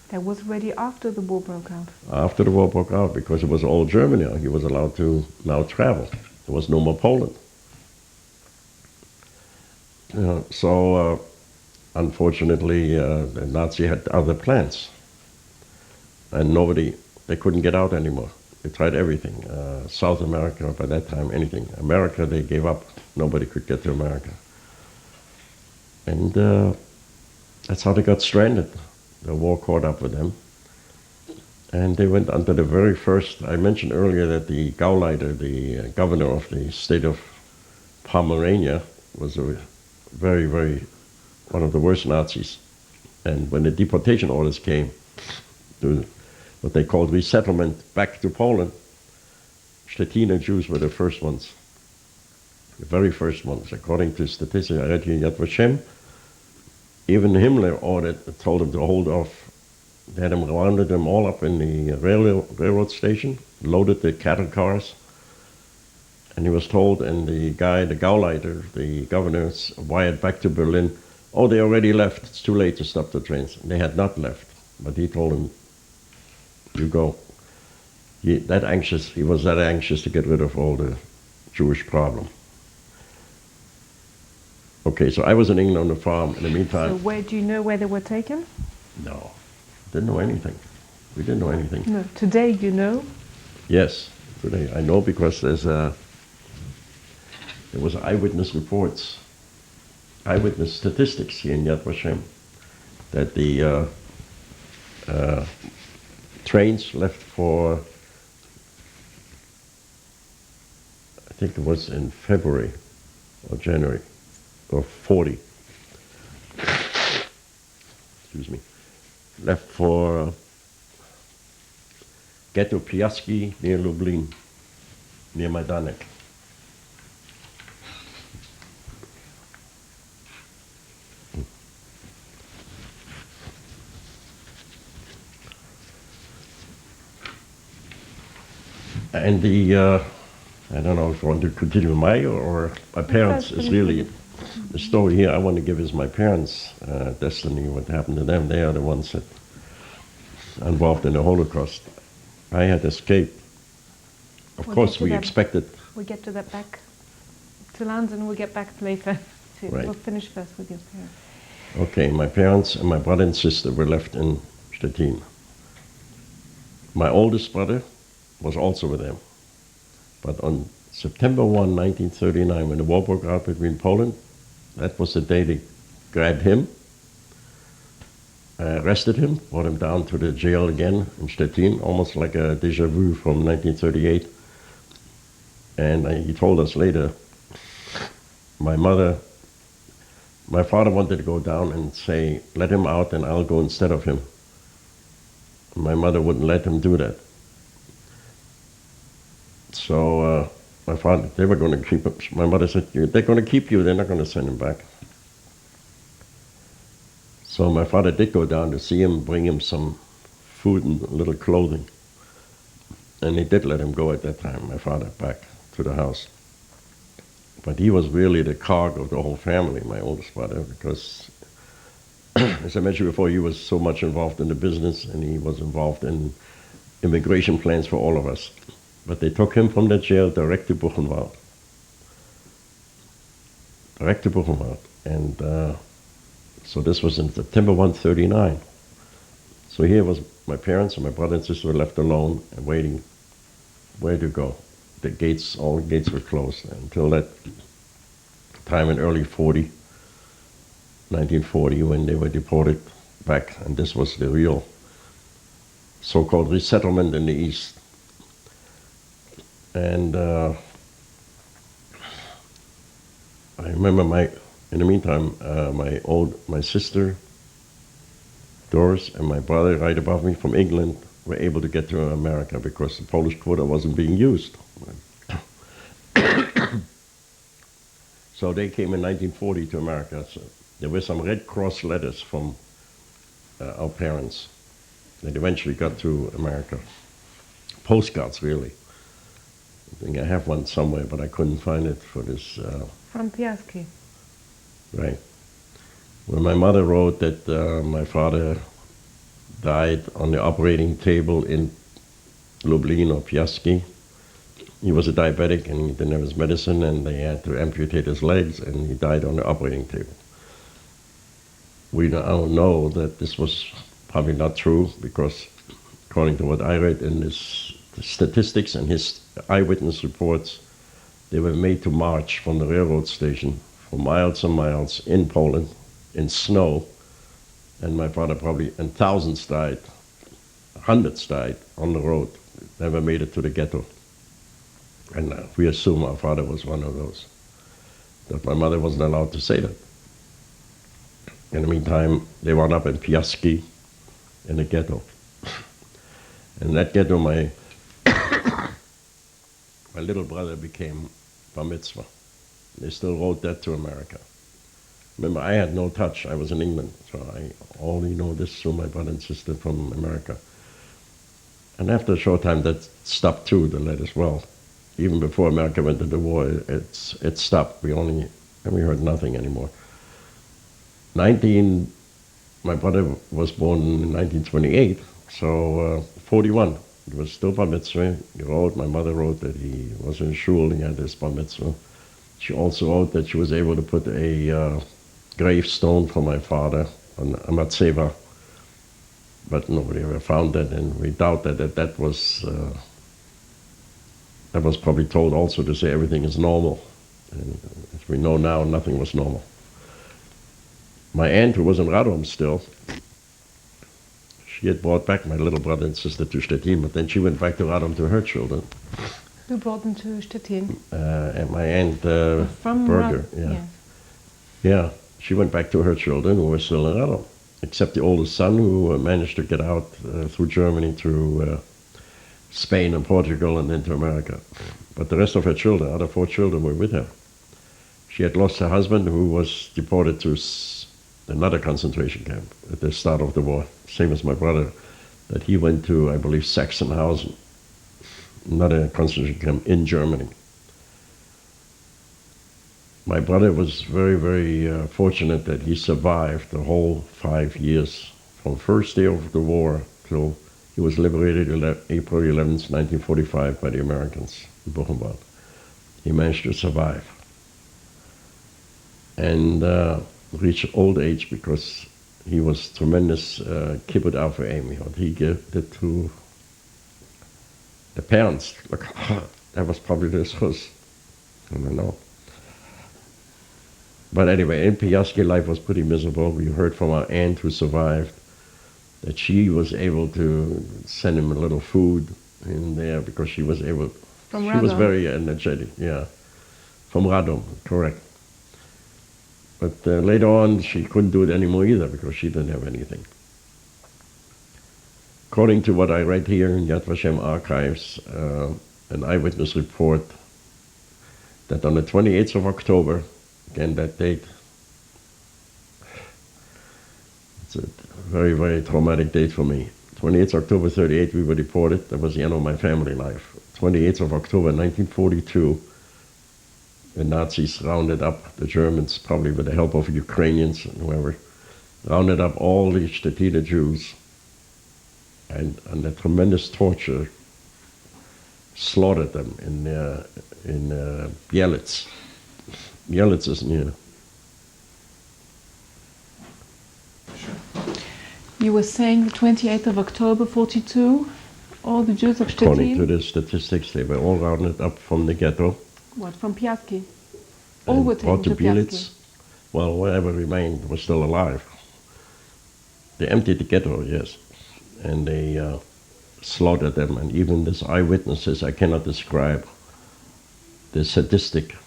That was already after the war broke out. After the war broke out, because it was all Germany, he was allowed to now travel. There was no more Poland. So unfortunately, the Nazi had other plans, and they couldn't get out anymore. They tried everything. South America, by that time, anything. America, they gave up. Nobody could get to America. And that's how they got stranded. The war caught up with them. And they went under the very first, I mentioned earlier that the Gauleiter, the governor of the state of Pomerania, was a one of the worst Nazis. And when the deportation orders came to what they called resettlement back to Poland, Stettiner Jews were the first ones. The very first ones. According to statistics I read here in Yad Vashem, even Himmler told them to hold off. They had them rounded them all up in the railroad station, loaded the cattle cars, and he was told, and the Gauleiter, the governor, wired back to Berlin, oh, they already left, it's too late to stop the trains. And they had not left, but he told them, you go. He was that anxious to get rid of all the Jewish problem. Okay, so I was in England on the farm. In the meantime... So do you know where they were taken? No, didn't know anything. We didn't know anything. No, today you know? Yes, today I know because there was eyewitness reports, eyewitness statistics here in Yad Vashem, that the trains left for, I think it was in February or January of 40, excuse me, left for Ghetto Piaski near Lublin, near Majdanek. And I don't know if you want to continue my or my parents is really, the story here I want to give is my parents' destiny, what happened to them. They are the ones that involved in the Holocaust. I had escaped. Of course, we expected. We'll get to that back to London, we'll get back later. Right. We'll finish first with your parents. Okay, my parents and my brother and sister were left in Stettin. My oldest brother was also with them. But on September 1, 1939, when the war broke out between Poland, that was the day they grabbed him, arrested him, brought him down to the jail again in Stettin, almost like a déjà vu from 1938. And he told us later, my father wanted to go down and say, let him out and I'll go instead of him. My mother wouldn't let him do that. So my father, they were going to keep him. My mother said, they're going to keep you, they're not going to send him back. So my father did go down to see him, bring him some food and a little clothing. And he did let him go at that time, my father, back to the house. But he was really the cog of the whole family, my oldest brother, because, as I mentioned before, he was so much involved in the business and he was involved in immigration plans for all of us. But they took him from the jail direct to Buchenwald. Direct to Buchenwald. And so this was in September 1939. So here was my parents and my brother and sister were left alone and waiting where to go. All the gates were closed until that time in early 1940, when they were deported back. And this was the real so-called resettlement in the East. And I remember in the meantime, my sister, Doris, and my brother right above me from England were able to get to America because the Polish quota wasn't being used. So they came in 1940 to America. So there were some Red Cross letters from our parents that eventually got to America. Postcards, really. I think I have one somewhere, but I couldn't find it for this. From Piaski. Right. When my mother wrote that my father died on the operating table in Lublin or Piaski. He was a diabetic and he didn't have his medicine, and they had to amputate his legs, and he died on the operating table. We now know that this was probably not true, because according to what I read in his statistics and his eyewitness reports, they were made to march from the railroad station for miles and miles in Poland in snow, and my father probably, and thousands died, hundreds died on the road, never made it to the ghetto. And we assume our father was one of those. But my mother wasn't allowed to say that. In the meantime, they wound up in Piaski, in the ghetto. In that ghetto, my little brother became bar mitzvah. They still wrote that to America. Remember, I had no touch. I was in England, so I only know this through my brother and sister from America. And after a short time, that stopped too, the letters. Well, even before America went to the war, it stopped. We heard nothing anymore. My brother was born in 1928, so 41. He was still bar mitzvah. He wrote, my mother wrote that he was in shul, he had his bar mitzvah. She also wrote that she was able to put a gravestone for my father on a matzeva, but nobody ever found that, and we doubt that was probably told also to say everything is normal. And as we know now, nothing was normal. My aunt, who was in Radom still, she had brought back my little brother and sister to Stettin, but then she went back to Radom to her children. Who brought them to Stettin? And my aunt, From Berger, Radom, yes. Yeah, she went back to her children who were still in Radom, except the oldest son, who managed to get out through Germany, through Spain and Portugal, and then to America. But the rest of her children, other 4 children, were with her. She had lost her husband, who was deported to another concentration camp at the start of the war, same as my brother, that he went to, I believe, Sachsenhausen, another concentration camp in Germany. My brother was very, very fortunate that he survived the whole 5 years, from first day of the war till he was liberated April 11th, 1945 by the Americans in Buchenwald. He managed to survive and reach old age because he was tremendous kibbut alpha aim. He gave it to the parents. Look, that was probably this was, I don't know. But anyway, in Piaski, life was pretty miserable. We heard from our aunt who survived that she was able to send him a little food in there because she was able. From she Radom. was very energetic, yeah. From Radom, correct. But later on, she couldn't do it anymore either because she didn't have anything. According to what I read here in Yad Vashem archives, an eyewitness report that on the 28th of October, again that date, it's a very, very traumatic date for me. 28th October 38, we were deported. That was the end of my family life. 28th of October 1942, the Nazis rounded up the Germans, probably with the help of Ukrainians and whoever, rounded up all the Stettiner Jews, and under tremendous torture, slaughtered them in Bielitz. Bielitz is near. You were saying the 28th of October 42, all the Jews of According to Stettin. the statistics, they were all rounded up from the ghetto. What, from Piaski? All And were brought taken to to Bielitz. Piaski. Well, whatever remained was still alive. They emptied the ghetto, yes, and they slaughtered them. And even this eyewitnesses, I cannot describe the sadistic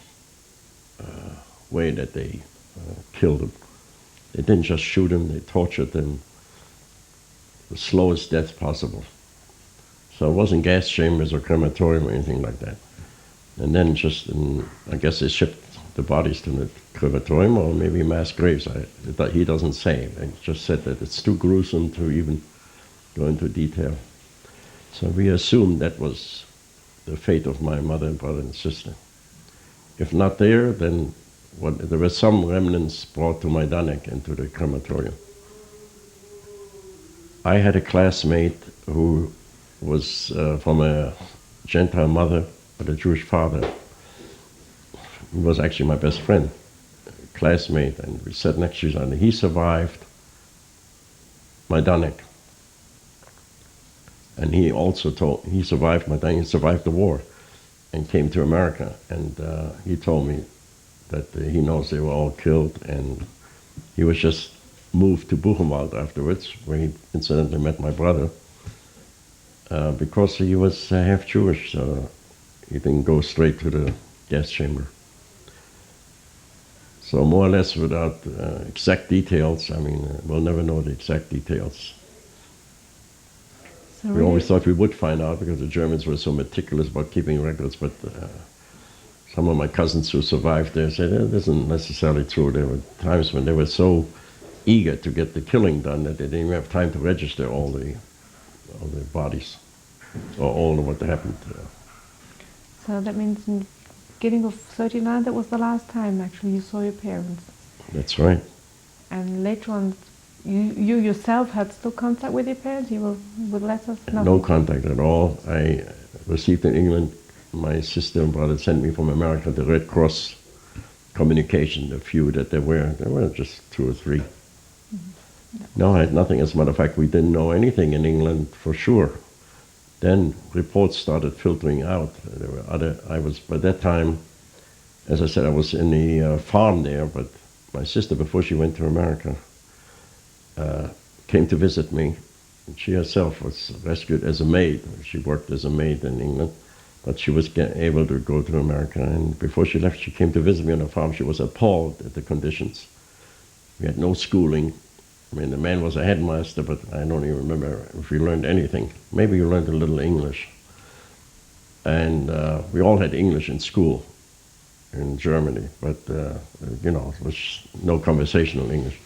way that they killed them. They didn't just shoot them; they tortured them. The slowest death possible. So it wasn't gas chambers or crematorium or anything like that. And then I guess they shipped the bodies to the crematorium or maybe mass graves. He doesn't say. He just said that it's too gruesome to even go into detail. So we assume that was the fate of my mother, brother, and sister. If not there, then there were some remnants brought to Majdanek and to the crematorium. I had a classmate who was from a Gentile mother but a Jewish father. He was actually my best friend, classmate, and we sat next to each other. He survived Majdanek. And he also he survived Majdanek, he survived the war and came to America. And he told me that he knows they were all killed, and he was just moved to Buchenwald afterwards, where he incidentally met my brother, because he was half Jewish, so he didn't go straight to the gas chamber. So more or less without exact details, I mean, we'll never know the exact details. So We really, always thought we would find out because the Germans were so meticulous about keeping records, but some of my cousins who survived there said it isn't necessarily true. There were times when they were so eager to get the killing done that they didn't even have time to register all the bodies or all of what happened. so that means in the beginning of 39, that was the last time actually you saw your parents. That's right. And later on, you yourself had still contact with your parents? You were with letters? No contact at all. I received in England, my sister and brother sent me from America the Red Cross communication, the few that there were just 2 or 3. No, I had nothing. As a matter of fact, we didn't know anything in England for sure. Then reports started filtering out. There were by that time, as I said, I was in the farm there, but my sister, before she went to America, came to visit me. And she herself was rescued as a maid. She worked as a maid in England, but she was able to go to America. And before she left, she came to visit me on the farm. She was appalled at the conditions. We had no schooling. I mean, the man was a headmaster, but I don't even remember if we learned anything. Maybe you learned a little English. And we all had English in school in Germany, but, it was no conversational English.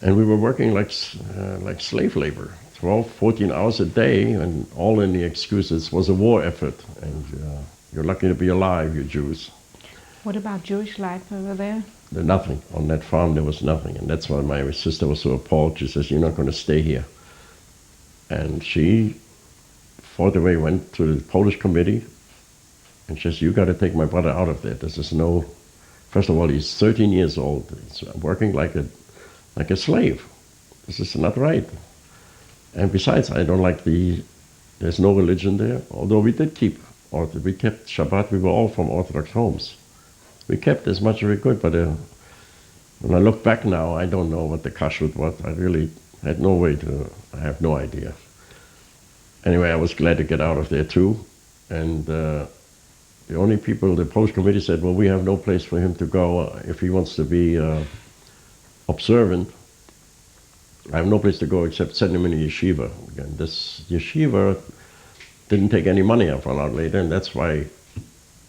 And we were working like slave labor, 12, 14 hours a day, and all in the excuses was a war effort. And you're lucky to be alive, you Jews. What about Jewish life over there? There's nothing. On that farm, there was nothing. And that's why my sister was so appalled. She says, you're not going to stay here. And she fought her way, went to the Polish committee, and she says, you got to take my brother out of there. This is no... First of all, he's 13 years old. He's working like a slave. This is not right. And besides, I don't like there's no religion there. Although we kept Shabbat. We were all from Orthodox homes. We kept as much as we could, but when I look back now, I don't know what the kashrut was. I really had no way I have no idea. Anyway, I was glad to get out of there too. And the only people, the Polish committee said, well, we have no place for him to go if he wants to be observant. I have no place to go except send him in a yeshiva. Again, this yeshiva didn't take any money, I found out later, and that's why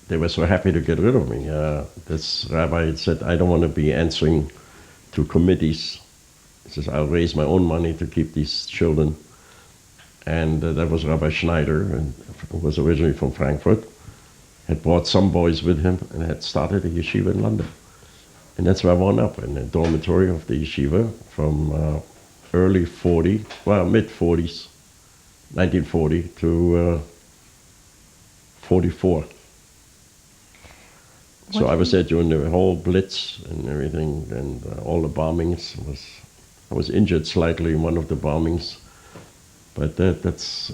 they were so happy to get rid of me. This rabbi had said, I don't want to be answering to committees. He says, I'll raise my own money to keep these children. And that was Rabbi Schneider, who was originally from Frankfurt, had brought some boys with him and had started a yeshiva in London. And that's where I wound up, in the dormitory of the yeshiva from mid-40s, 1940 to 44. So I was there during the whole Blitz and everything, and all the bombings. I was injured slightly in one of the bombings, but that's...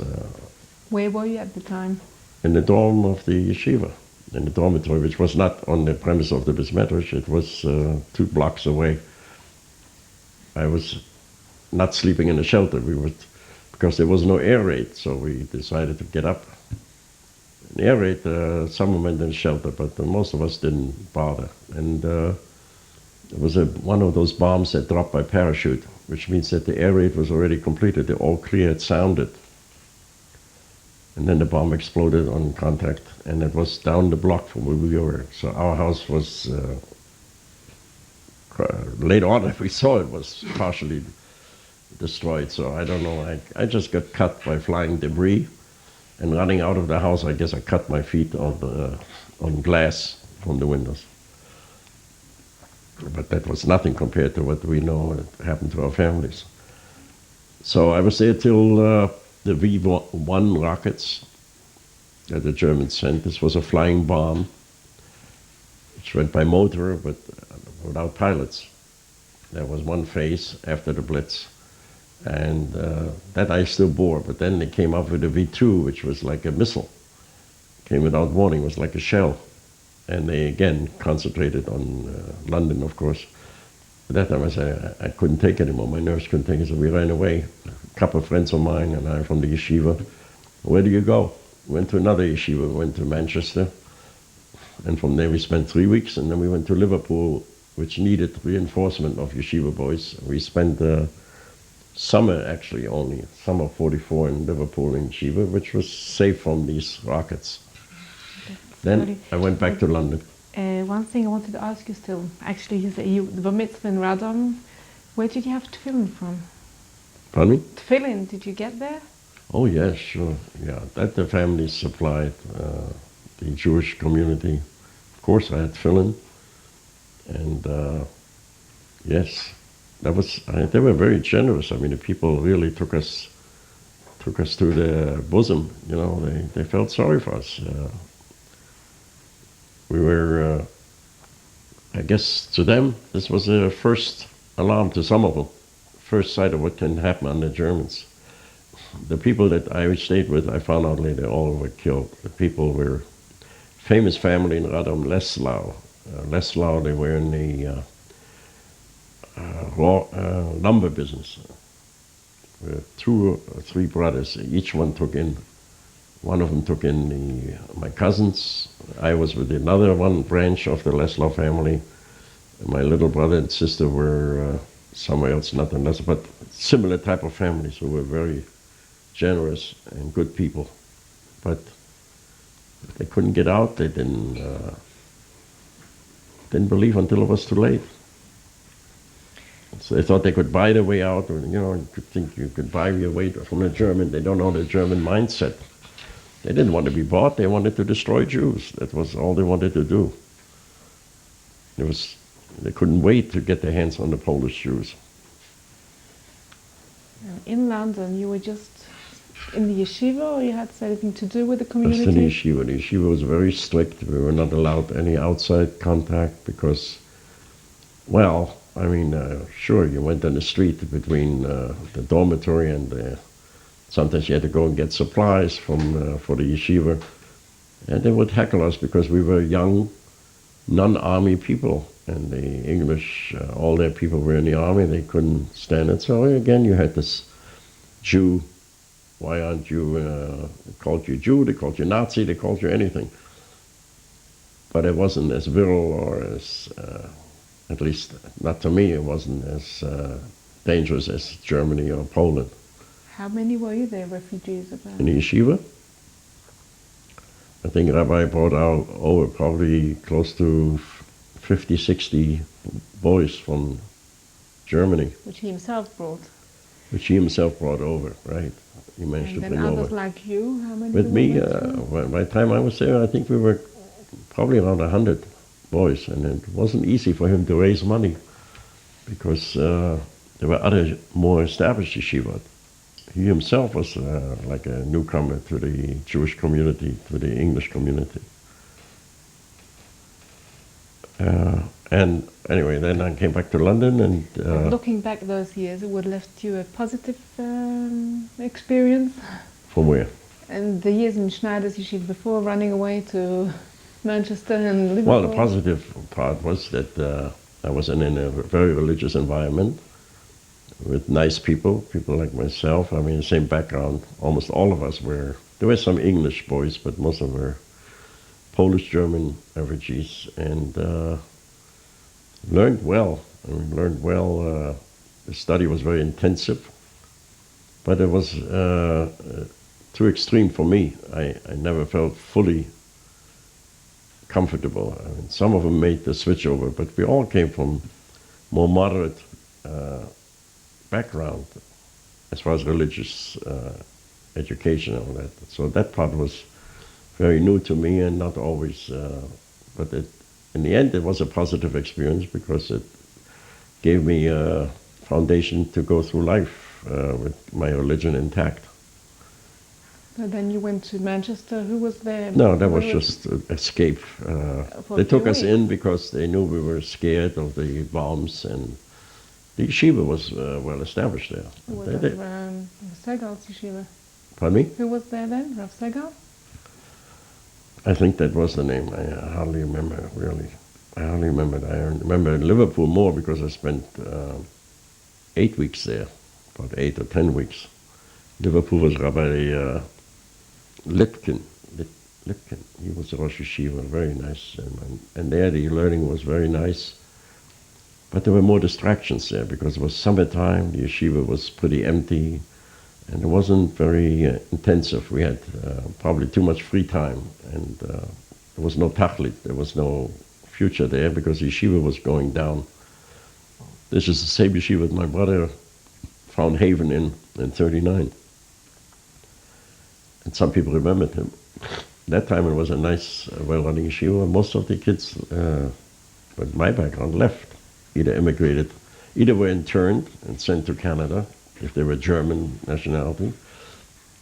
Where were you at the time? In the dorm of the yeshiva, in the dormitory, which was not on the premise of the Beis Medrash. It was 2 blocks away. I was not sleeping in a shelter. Because there was no air raid, so we decided to get up. The air raid, some went in shelter, but most of us didn't bother. And there was one of those bombs that dropped by parachute, which means that the air raid was already completed. The all clear had sounded. And then the bomb exploded on contact, and it was down the block from where we were. So our house was, later on, if we saw it, was partially destroyed. So I don't know, I just got cut by flying debris. And running out of the house, I guess I cut my feet on glass from the windows. But that was nothing compared to what we know that happened to our families. So I was there till the V-1 rockets that the Germans sent. This was a flying bomb, which went by motor, but without pilots. There was one phase after the Blitz, and that I still bore. But then they came up with a V2, which was like a missile. Came without warning, was like a shell. And they again concentrated on London, of course. At that time I said I couldn't take it anymore. My nerves couldn't take it, so we ran away. A couple of friends of mine and I from the yeshiva. Where do you go? Went to another yeshiva, went to Manchester. And from there we spent 3 weeks, and then we went to Liverpool, which needed reinforcement of yeshiva boys. We spent summer, actually only, summer 44 in Liverpool in yeshiva, which was safe from these rockets. Then I went back to London. One thing I wanted to ask you still, actually, the Bar Mitzvah in Radom, where did you have tefillin from? Pardon me? Tefillin, did you get there? Oh yes, sure. Yeah, that the family supplied the Jewish community. Of course, I had tefillin, and yes, that was. They were very generous. I mean, the people really took us to their bosom. You know, they felt sorry for us. We were, I guess, to them, this was the first alarm to some of them, first sight of what can happen under Germans. The people that I stayed with, I found out later, all were killed. The people were famous family in Radom, Leslau. Leslau, they were in the lumber business. Two or three brothers, each one took in. One of them took in my cousins. I was with another one branch of the Leslau family. My little brother and sister were somewhere else, not in Leslau, but similar type of families who were very generous and good people. But they couldn't get out. They didn't believe until it was too late. So they thought they could buy their way out, or, you know, you could think you could buy your way from the German. They don't know the German mindset. They didn't want to be bought. They wanted to destroy Jews. That was all they wanted to do. They couldn't wait to get their hands on the Polish Jews. In London, you were just in the yeshiva, or you had anything to do with the community? Just in the yeshiva. The yeshiva was very strict. We were not allowed any outside contact because, well, I mean, sure, you went on the street between the dormitory and sometimes you had to go and get supplies for the yeshiva. And they would heckle us because we were young, non-army people. And the English, all their people were in the army. They couldn't stand it. So again, you had this Jew. Why aren't you, they called you Jew, they called you Nazi, they called you anything. But it wasn't as virile or as, at least not to me, it wasn't as dangerous as Germany or Poland. How many were you there, refugees? About? In the yeshiva? I think Rabbi brought out over probably close to 50, 60 boys from Germany. Which he himself brought. Which he himself brought over, right. He managed to bring over. And then others like you, how many? With me, by the time I was there, I think we were probably around 100 boys, and it wasn't easy for him to raise money because there were other more established yeshivot. He himself was like a newcomer to the Jewish community, to the English community. And anyway, then I came back to London and... looking back those years, it would have left you a positive experience? From where? And the years in Schneider's yeshiva before running away to Manchester and Liverpool? Well, the positive part was that I was in a very religious environment with nice people like myself. I mean, the same background. Almost all of us were... There were some English boys, but most of them were Polish, German refugees, and learned well. I mean, the study was very intensive, but it was too extreme for me. I never felt fully comfortable. I mean, some of them made the switch over, but we all came from more moderate background as far as religious education and all that. So that part was very new to me and not always, but in the end it was a positive experience because it gave me a foundation to go through life with my religion intact. So then you went to Manchester. Who was there? No, that was Who just escape. for They a took few us weeks? in because they knew we were scared of the bombs, and the yeshiva was well established there. Who was They it? did. Rav Segal's yeshiva. Pardon me? Who was there then? Rav Segal? I think that was the name. I hardly remember, really. I hardly remember. I remember Liverpool more because I spent 8 weeks there, about 8 or 10 weeks. Liverpool was Rabbi Lipkin. Lipkin. He was a Rosh Yeshiva, very nice. And there the learning was very nice. But there were more distractions there because it was summertime, the yeshiva was pretty empty, and it wasn't very intensive. We had probably too much free time, and there was no tachlit, there was no future there because the yeshiva was going down. This is the same yeshiva that my brother found haven in 39. And some people remembered him. That time it was a nice, well-running yeshiva. Most of the kids with my background left, either immigrated, either were interned and sent to Canada, if they were German nationality,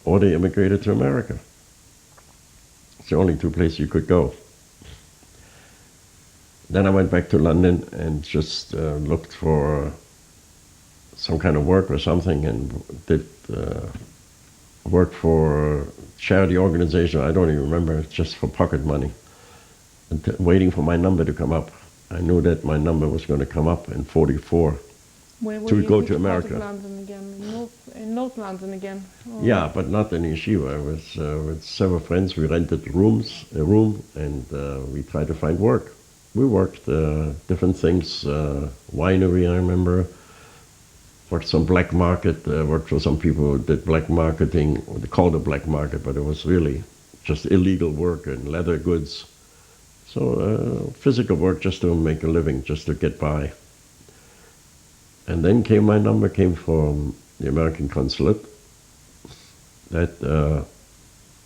or they immigrated to America. It's the only two places you could go. Then I went back to London and just looked for some kind of work or something, and did work for a charity organization. I don't even remember, just for pocket money, and waiting for my number to come up. I knew that my number was going to come up in 44. Where were To you? go Which to part of America. London again? In North London again? Or- Yeah, but not in yeshiva. I was with several friends. We rented a room, and we tried to find work. We worked different things, winery, I remember. Worked some black market, worked for some people who did black marketing, or they called it black market, but it was really just illegal work in leather goods. So physical work just to make a living, just to get by. And then my number came from the American consulate that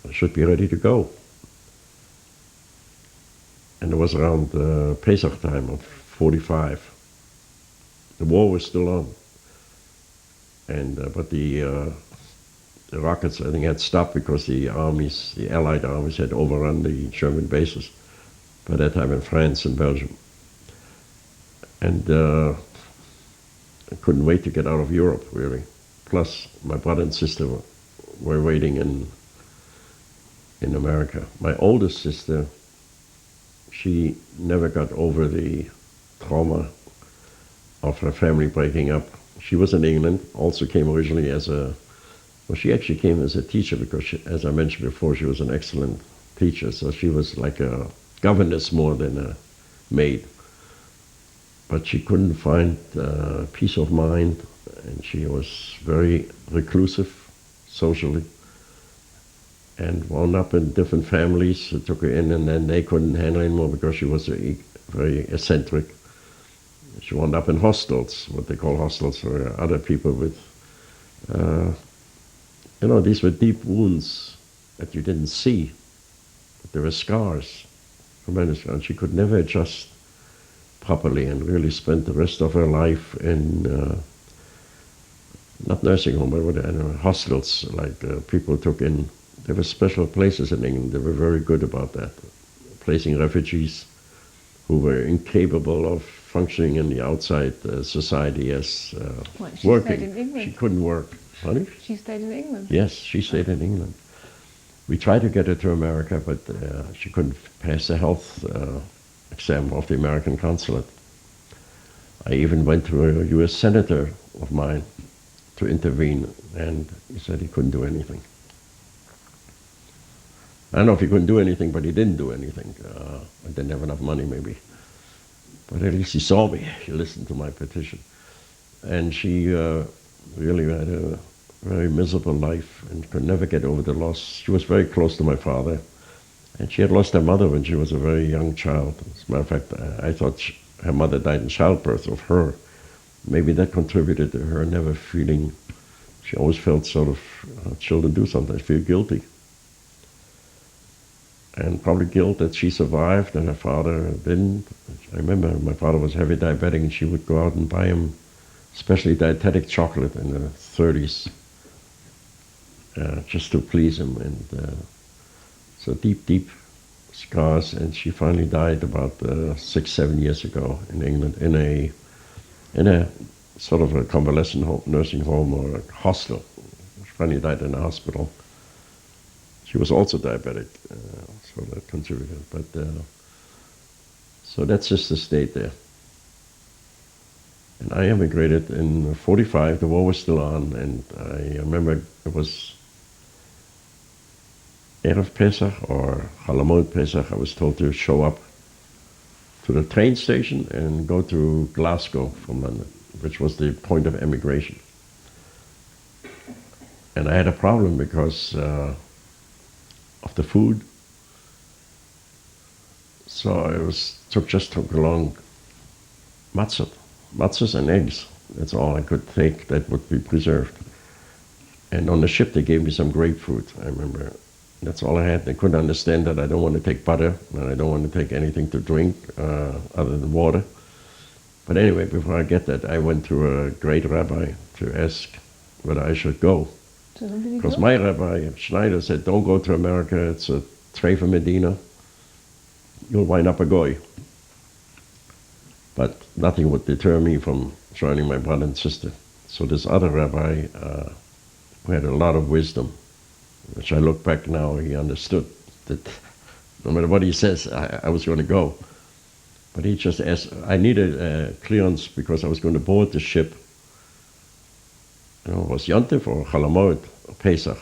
I should be ready to go. And it was around Pesach time of 45. The war was still on. And but the rockets, I think, had stopped because the armies, the Allied armies, had overrun the German bases by that time in France and Belgium. And I couldn't wait to get out of Europe, really. Plus, my brother and sister were waiting in America. My oldest sister, she never got over the trauma of her family breaking up. She was in England, also came originally she actually came as a teacher because, as I mentioned before, she was an excellent teacher. So she was like a governess more than a maid. But she couldn't find peace of mind, and she was very reclusive socially, and wound up in different families that took her in, and then they couldn't handle it anymore because she was very eccentric. She wound up in hostels, what they call hostels, for other people with, these were deep wounds that you didn't see, but there were scars, tremendous scars. She could never adjust properly and really spent the rest of her life in, not nursing home, but hostels, like people took in. There were special places in England, they were very good about that, placing refugees who were incapable of functioning in the outside society as What, she working. stayed in England? She couldn't work. Honey? She stayed in England? Yes, she stayed in England. We tried to get her to America, but she couldn't pass the health exam of the American consulate. I even went to a U.S. senator of mine to intervene, and he said he couldn't do anything. I don't know if he couldn't do anything, but he didn't do anything. I didn't have enough money, maybe. But at least he saw me. He listened to my petition. And she really had a very miserable life and could never get over the loss. She was very close to my father. And she had lost her mother when she was a very young child. As a matter of fact, I thought her mother died in childbirth of her. Maybe that contributed to her never feeling She always felt sort of, children do sometimes feel guilty. And probably guilt that she survived and her father didn't. I remember my father was heavy diabetic and she would go out and buy him especially dietetic chocolate in the 30s just to please him. And so deep, deep scars. And she finally died about 6-7 years ago in England in a sort of a convalescent home, nursing home or a hostel. She finally died in a hospital. She was also diabetic, so that contributed. But so that's just the state there. And I immigrated in '45. The war was still on, and I remember it was Erev Pesach or Halamot Pesach. I was told to show up to the train station and go to Glasgow from London, which was the point of emigration. And I had a problem because of the food. So I took along matzahs and eggs. That's all I could take that would be preserved. And on the ship they gave me some grapefruit, I remember. That's all I had. They couldn't understand that I don't want to take butter and I don't want to take anything to drink other than water. But anyway, before I get that, I went to a great rabbi to ask whether I should go. Because my rabbi, Schneider, said, don't go to America, it's a treifa Medina. You'll wind up a goy. But nothing would deter me from joining my brother and sister. So this other rabbi, who had a lot of wisdom, which I look back now, he understood that no matter what he says, I was going to go. But he just asked, I needed a clearance because I was going to board the ship. You know, it was Yontif or Chalamot or Pesach.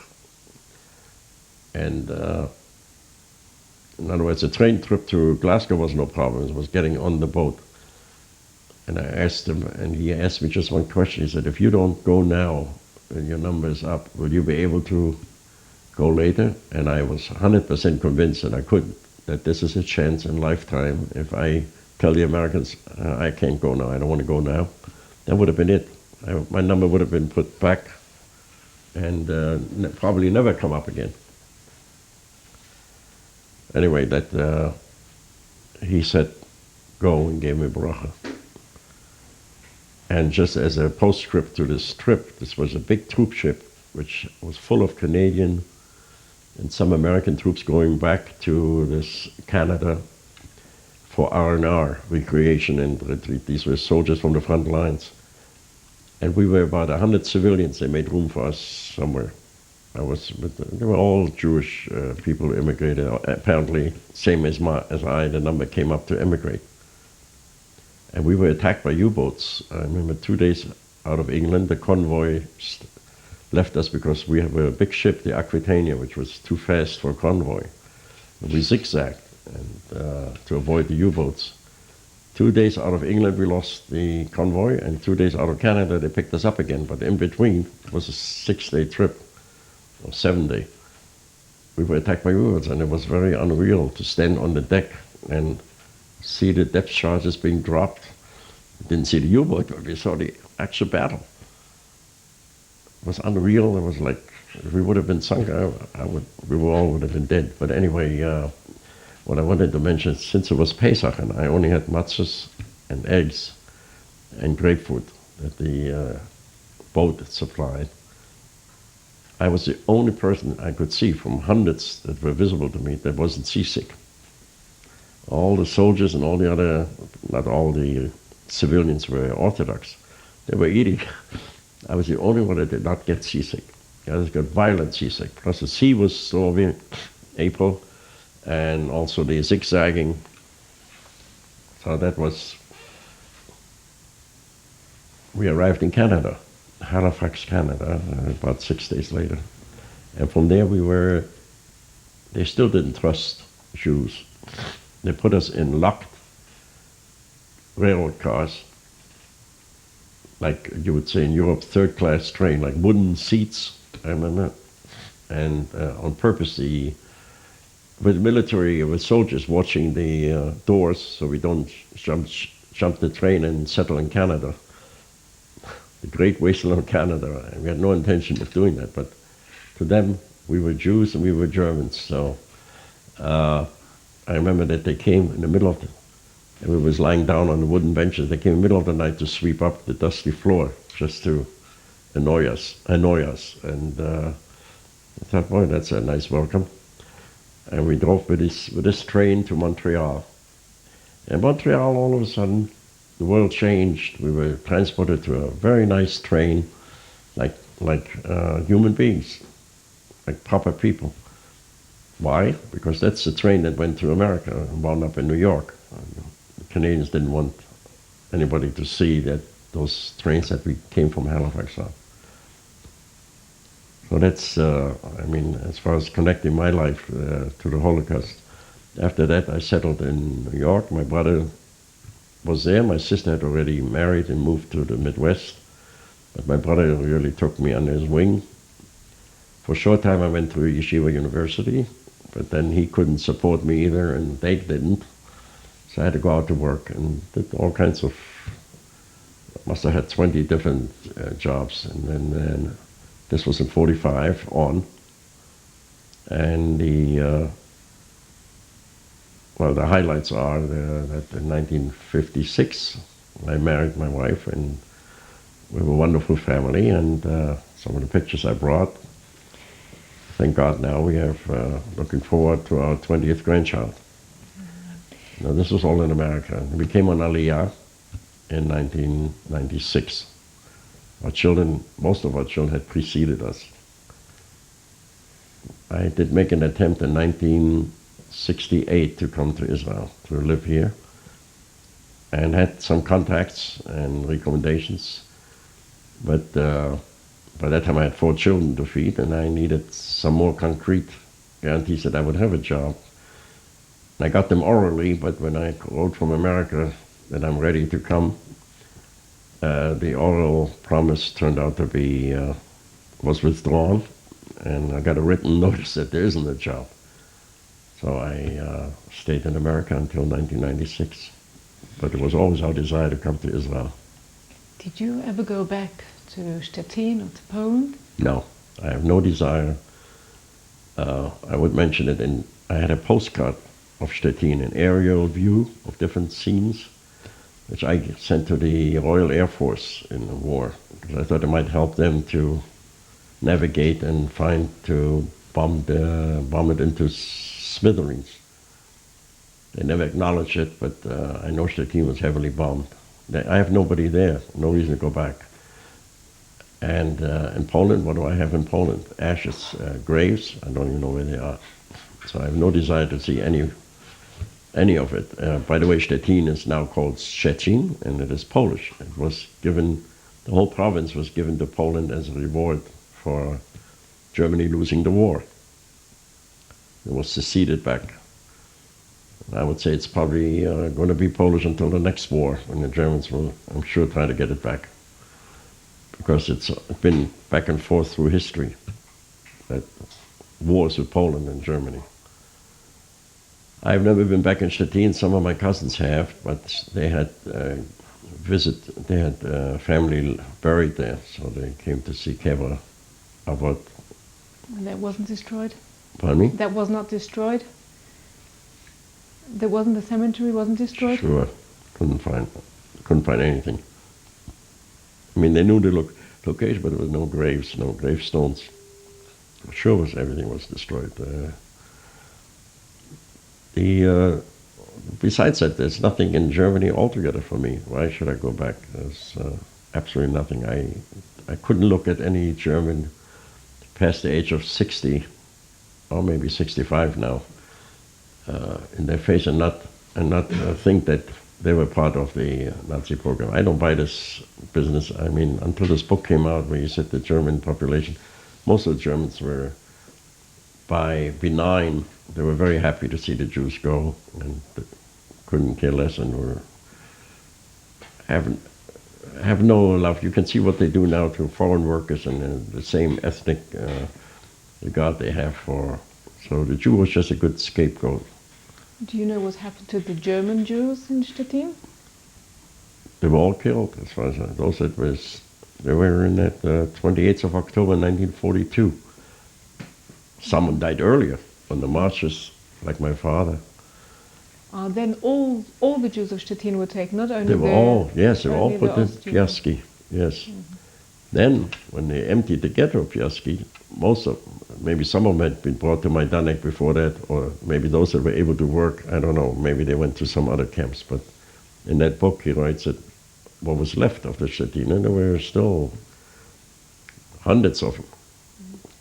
And in other words, a train trip to Glasgow was no problem. It was getting on the boat. And I asked him, and he asked me just one question. He said, if you don't go now and your number is up, will you be able to go later? And I was 100% convinced that I couldn't, that this is a chance in lifetime. If I tell the Americans, I can't go now, I don't want to go now, that would have been it. My number would have been put back and probably never come up again. Anyway, that he said, go, and gave me bracha. And just as a postscript to this trip, this was a big troop ship, which was full of Canadian and some American troops going back to this Canada for R&R, recreation and retreat. These were soldiers from the front lines. And we were about 100 civilians. They made room for us somewhere. They were all Jewish people who immigrated. Apparently, same as I, the number came up to immigrate. And we were attacked by U-boats. I remember 2 days out of England, the convoy left us because we have a big ship, the Aquitania, which was too fast for a convoy. And we zigzagged and, to avoid the U-boats. 2 days out of England, we lost the convoy, and 2 days out of Canada, they picked us up again. But in between, it was a 6-day trip, or 7-day. We were attacked by U-boats, and it was very unreal to stand on the deck and see the depth charges being dropped. We didn't see the U-boat, but we saw the actual battle. It was unreal. It was like, if we would have been sunk, we all would have been dead. But anyway, what I wanted to mention, since it was Pesach and I only had matzahs and eggs and grapefruit that the boat supplied, I was the only person I could see from hundreds that were visible to me that wasn't seasick. All the soldiers and all the other, not all the civilians were Orthodox. They were eating. I was the only one that did not get seasick. The others got violent seasick. Plus the sea was stormy, April, and also the zigzagging. So that was, we arrived in Canada, Halifax, Canada, about 6 days later. And from there they still didn't trust Jews. They put us in locked railroad cars, like you would say in Europe, third-class train, like wooden seats, I remember. And on purpose, with military, with soldiers watching the doors so we don't jump the train and settle in Canada. the Great Wasteland of Canada. And we had no intention of doing that, but to them, we were Jews and we were Germans. So I remember that they came in the middle of the, and we was lying down on the wooden benches. They came in the middle of the night to sweep up the dusty floor just to annoy us. And I thought, boy, that's a nice welcome. And we drove with this train to Montreal. In Montreal, all of a sudden, the world changed. We were transported to a very nice train, like human beings, like proper people. Why? Because that's the train that went to America and wound up in New York. The Canadians didn't want anybody to see that those trains that we came from Halifax on. So that's, I mean, as far as connecting my life to the Holocaust. After that, I settled in New York. My brother was there. My sister had already married and moved to the Midwest. But my brother really took me under his wing. For a short time, I went to Yeshiva University, but then he couldn't support me either, and they didn't. So I had to go out to work and did all kinds of, must have had 20 different jobs. And then this was in 45 on. And the highlights are that in 1956, I married my wife, and we were a wonderful family, and some of the pictures I brought, thank God now we have, looking forward to our 20th grandchild. Now this was all in America. We came on Aliyah in 1996. Our children, most of our children had preceded us. I did make an attempt in 1968 to come to Israel, to live here, and had some contacts and recommendations. But by that time I had 4 children to feed, and I needed some more concrete guarantees that I would have a job. And I got them orally, but when I wrote from America that I'm ready to come, the oral promise turned out to be, was withdrawn, and I got a written notice that there isn't a job. So I stayed in America until 1996. But it was always our desire to come to Israel. Did you ever go back to Stettin or to Poland? No, I have no desire. I would mention it in, I had a postcard of Stettin, an aerial view of different scenes, which I sent to the Royal Air Force in the war, because I thought it might help them to navigate and find to bomb it into smithereens. They never acknowledged it, but I know Stettin was heavily bombed. I have nobody there, no reason to go back. And in Poland, what do I have in Poland? Ashes, graves, I don't even know where they are. So I have no desire to see any of it. By the way, Stettin is now called Szczecin, and it is Polish. It was given, the whole province was given to Poland as a reward for Germany losing the war. It was seceded back. I would say it's probably going to be Polish until the next war, when the Germans will, I'm sure, try to get it back. Because it's been back and forth through history, that wars with Poland and Germany. I've never been back in Stettin. Some of my cousins have, but they had family buried there, so they came to see Kever Avot. And that wasn't destroyed? Pardon me? That was not destroyed? There wasn't, the cemetery wasn't destroyed? Sure. Couldn't find anything. I mean, they knew the location, but there was no graves, no gravestones. Sure, everything was destroyed. Besides that, there's nothing in Germany altogether for me. Why should I go back? There's absolutely nothing. I couldn't look at any German past the age of 60, or maybe 65 now, in their face and not think that they were part of the Nazi program. I don't buy this business. I mean, until this book came out where you said the German population, most of the Germans were, by benign, they were very happy to see the Jews go and couldn't care less, and have no love. You can see what they do now to foreign workers and the same ethnic regard they have for. So the Jew was just a good scapegoat. Do you know what happened to the German Jews in Stettin? They were all killed, as far as those that was They were in that 28th of October 1942. Someone died earlier on the marches, like my father. Then all the Jews of Stettin were taken, not only They were all, yes, they were all only put the in Austrians. Piaski, yes. Then, when they emptied the ghetto of Piaski, maybe some of them had been brought to Majdanek before that, or maybe those that were able to work, I don't know, maybe they went to some other camps. But in that book, he writes that what was left of the Stettin, and there were still hundreds of them.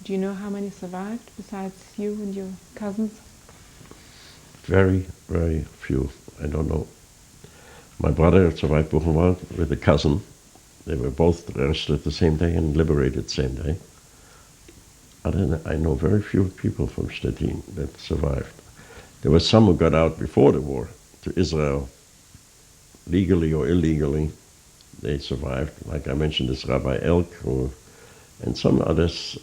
Do you know how many survived besides you and your cousins? Very, very few. I don't know. My brother survived Buchenwald with a cousin. They were both arrested the same day and liberated the same day. Other than that, I know very few people from Stettin that survived. There were some who got out before the war to Israel, legally or illegally. They survived. Like I mentioned, this Rabbi Elk, and some others.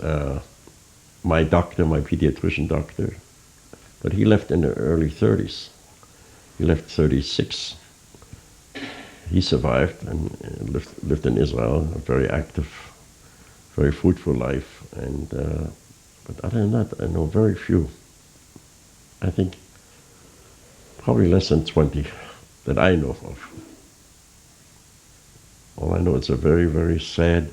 My doctor, my pediatrician doctor, but he left in the early 30s. He left 36. He survived and lived in Israel, a very active, very fruitful life. And but other than that, I know very few. I think probably less than 20 that I know of. All I know, it's a very, very sad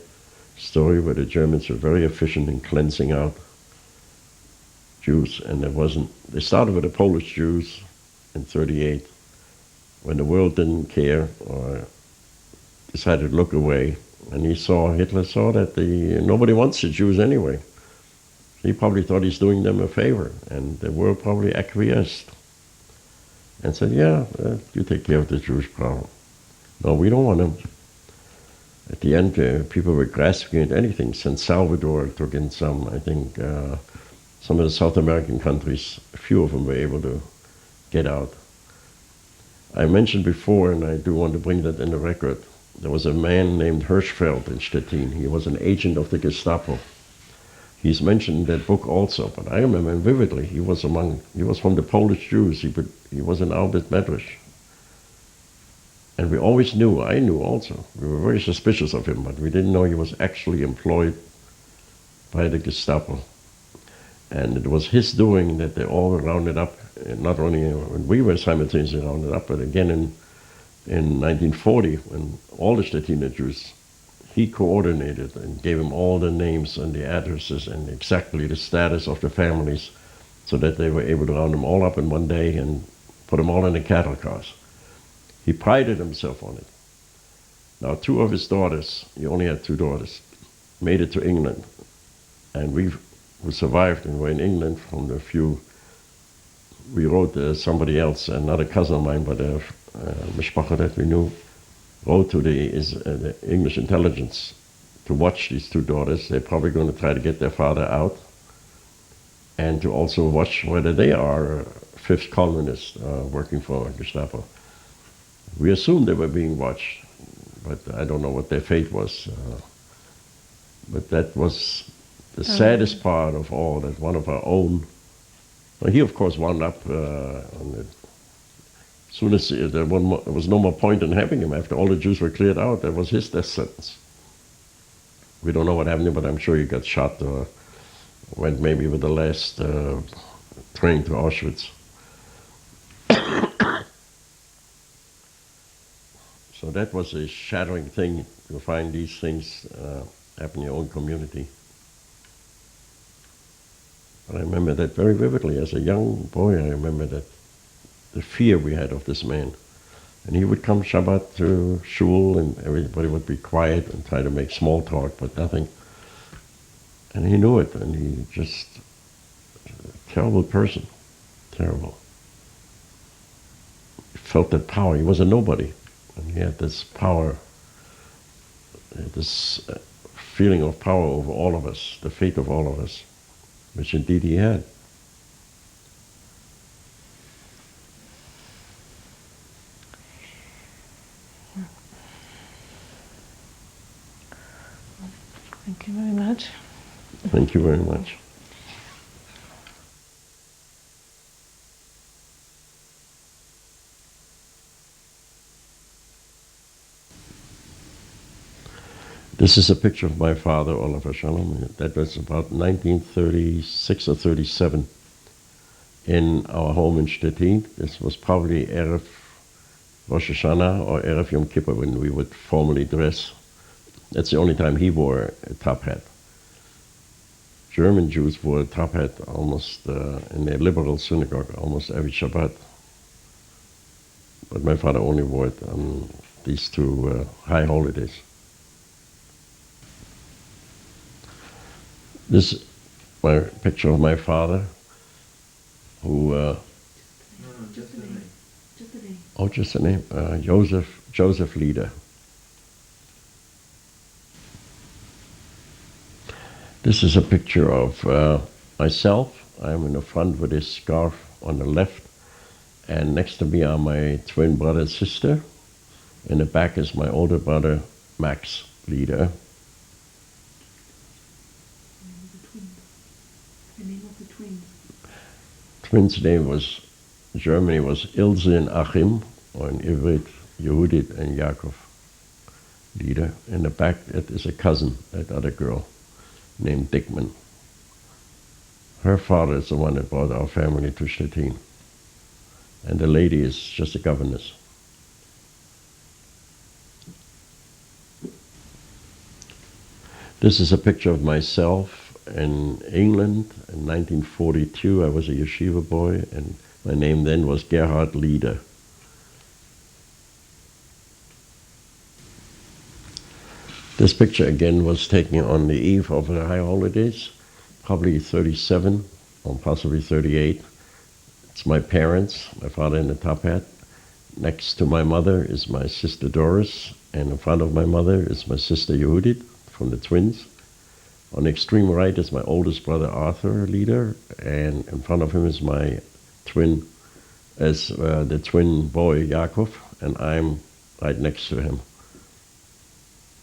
story where the Germans were very efficient in cleansing out Jews, and they started with the Polish Jews in 38 when the world didn't care or decided to look away, and Hitler saw that nobody wants the Jews anyway. He probably thought he's doing them a favor, and the world probably acquiesced and said, yeah, you take care of the Jewish problem. No, we don't want them. At the end, people were grasping at anything. San Salvador took in some, I think, some of the South American countries, a few of them were able to get out. I mentioned before, and I do want to bring that in the record, there was a man named Hirschfeld in Stettin. He was an agent of the Gestapo. He's mentioned in that book also, but I remember him vividly. He was from the Polish Jews. He was an Albert Medrash. And we always knew, I knew also, we were very suspicious of him, but we didn't know he was actually employed by the Gestapo. And it was his doing that they all were rounded up, not only when we were simultaneously rounded up, but again in 1940, when all the Stettiner Jews, he coordinated and gave them all the names and the addresses and exactly the status of the families so that they were able to round them all up in one day and put them all in the cattle cars. He prided himself on it. Now, two of his daughters, he only had two daughters, made it to England. And we who survived and were in England, from the few, we wrote somebody else, another cousin of mine, but a mishpacha that we knew, wrote to the English intelligence to watch these two daughters. They're probably going to try to get their father out, and to also watch whether they are fifth columnists working for Gestapo. We assumed they were being watched, but I don't know what their fate was. But that was the saddest part of all, that one of our own, well, he of course wound up on it. As soon as there was no more point in having him, after all the Jews were cleared out, that was his death sentence. We don't know what happened, but I'm sure he got shot or went maybe with the last train to Auschwitz. So that was a shattering thing, to find these things happen in your own community. But I remember that very vividly. As a young boy, I remember that the fear we had of this man. And he would come Shabbat to shul, and everybody would be quiet and try to make small talk, but nothing. And he knew it, and he just, a terrible person, terrible. He felt that power. He was a nobody, and he had this power, this feeling of power over all of us, the fate of all of us, which indeed he had. Thank you very much. Thank you very much. This is a picture of my father, Oliver Shalom. That was about 1936 or 37 in our home in Stettin. This was probably Erev Rosh Hashanah or Erev Yom Kippur when we would formally dress. That's the only time he wore a top hat. German Jews wore a top hat almost in their liberal synagogue, almost every Shabbat. But my father only wore it on these two high holidays. This is my picture of my father, who... No, just the name. Just the name. Oh, just the name. Joseph Lieder. This is a picture of myself. I'm in the front with this scarf on the left, and next to me are my twin brother and sister. In the back is my older brother, Max Lieder. The name of the twins. Twins' name was, in Germany, was Ilse and Achim, or in Ivrit, Yehudit and Yaakov Lieder. In the back, that is a cousin, that other girl, named Dickman. Her father is the one that brought our family to Stettin. And the lady is just a governess. This is a picture of myself in England in 1942. I was a yeshiva boy, and my name then was Gerhard Lieder. This picture again was taken on the eve of the high holidays, probably 37 or possibly 38. It's my parents, my father in the top hat. Next to my mother is my sister Doris, and in front of my mother is my sister Yehudit from the twins. On the extreme right is my oldest brother Arthur Lieder, and in front of him is my twin, the twin boy Yaakov, and I'm right next to him.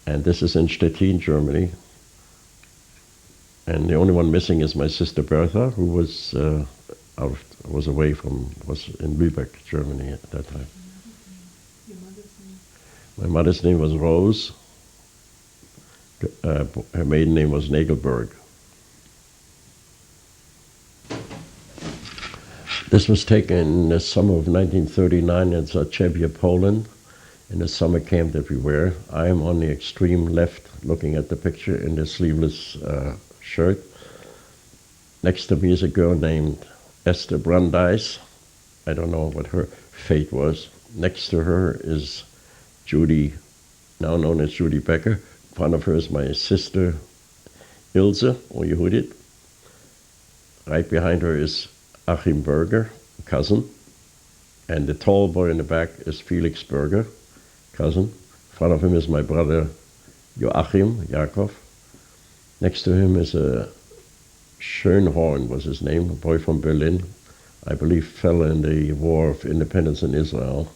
And this is in Stettin, Germany. And the only one missing is my sister Bertha, who was was in Lübeck, Germany at that time. Your mother's name. My mother's name was Rose. Her maiden name was Nagelberg. This was taken in the summer of 1939 in Zaczebia, Poland, in a summer camp that we were. I am on the extreme left, looking at the picture in the sleeveless shirt. Next to me is a girl named Esther Brandeis. I don't know what her fate was. Next to her is Judy, now known as Judy Becker. In front of her is my sister Ilse, or Yehudit. Right behind her is Achim Berger, cousin. And the tall boy in the back is Felix Berger, cousin. In front of him is my brother Joachim, Yaakov. Next to him is a Schönhorn was his name, a boy from Berlin. I believe fell in the War of Independence in Israel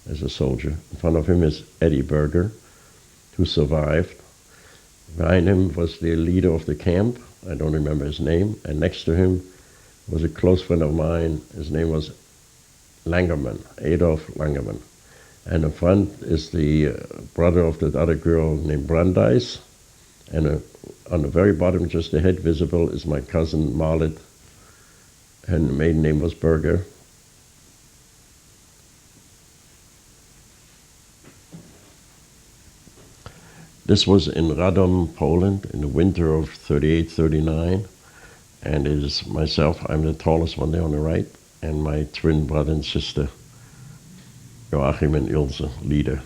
as a soldier. In front of him is Eddie Berger, who survived. Behind him was the leader of the camp. I don't remember his name. And next to him was a close friend of mine. His name was Langerman, Adolf Langerman. And in front is the brother of that other girl named Brandeis. And on the very bottom, just the head visible, is my cousin Marlet. Her maiden name was Berger. This was in Radom, Poland, in the winter of 38, 39. And it is myself, I'm the tallest one there on the right, and my twin brother and sister, Joachim and Ilse Lieder.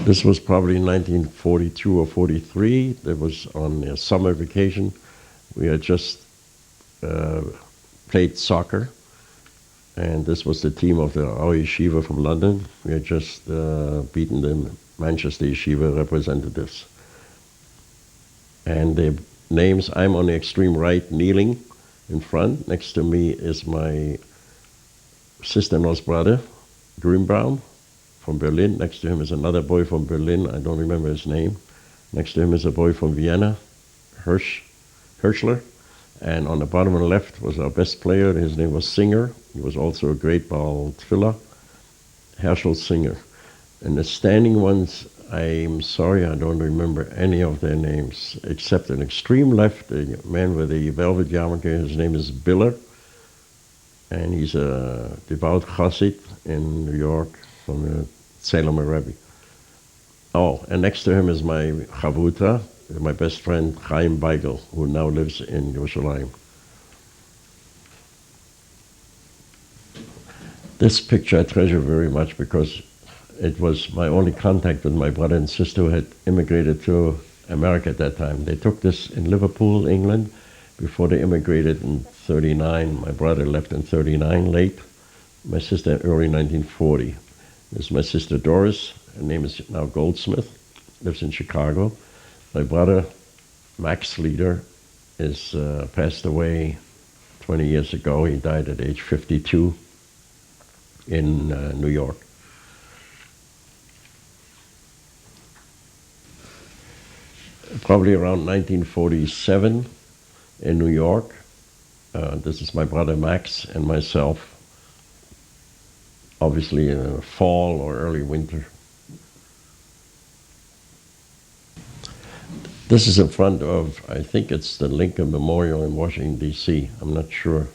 This was probably 1942 or 43. That was on a summer vacation. We had just played soccer, and this was the team of our yeshiva from London. We had just beaten the Manchester Yeshiva representatives. And the names, I'm on the extreme right, kneeling in front. Next to me is my sister-in-law's brother, Grünbaum, from Berlin. Next to him is another boy from Berlin. I don't remember his name. Next to him is a boy from Vienna, Hirschler. And on the bottom on the left was our best player. His name was Singer. He was also a great ball tefillah, Herschel Singer. And the standing ones, I'm sorry, I don't remember any of their names, except an extreme left, a man with a velvet yarmulke. His name is Biller, and he's a devout Chassid in New York from the Salem Rebbe. Oh, and next to him is my Chavuta, my best friend Chaim Beigel, who now lives in Yerushalayim. This picture I treasure very much because it was my only contact with my brother and sister who had immigrated to America at that time. They took this in Liverpool, England, before they immigrated in 39. My brother left in 39, late. My sister early 1940. This is my sister Doris. Her name is now Goldsmith, lives in Chicago. My brother, Max Leader, is passed away 20 years ago. He died at age 52 in New York. Probably around 1947 in New York. This is my brother Max and myself, obviously in the fall or early winter. This is in front of, I think it's the Lincoln Memorial in Washington, D.C. I'm not sure,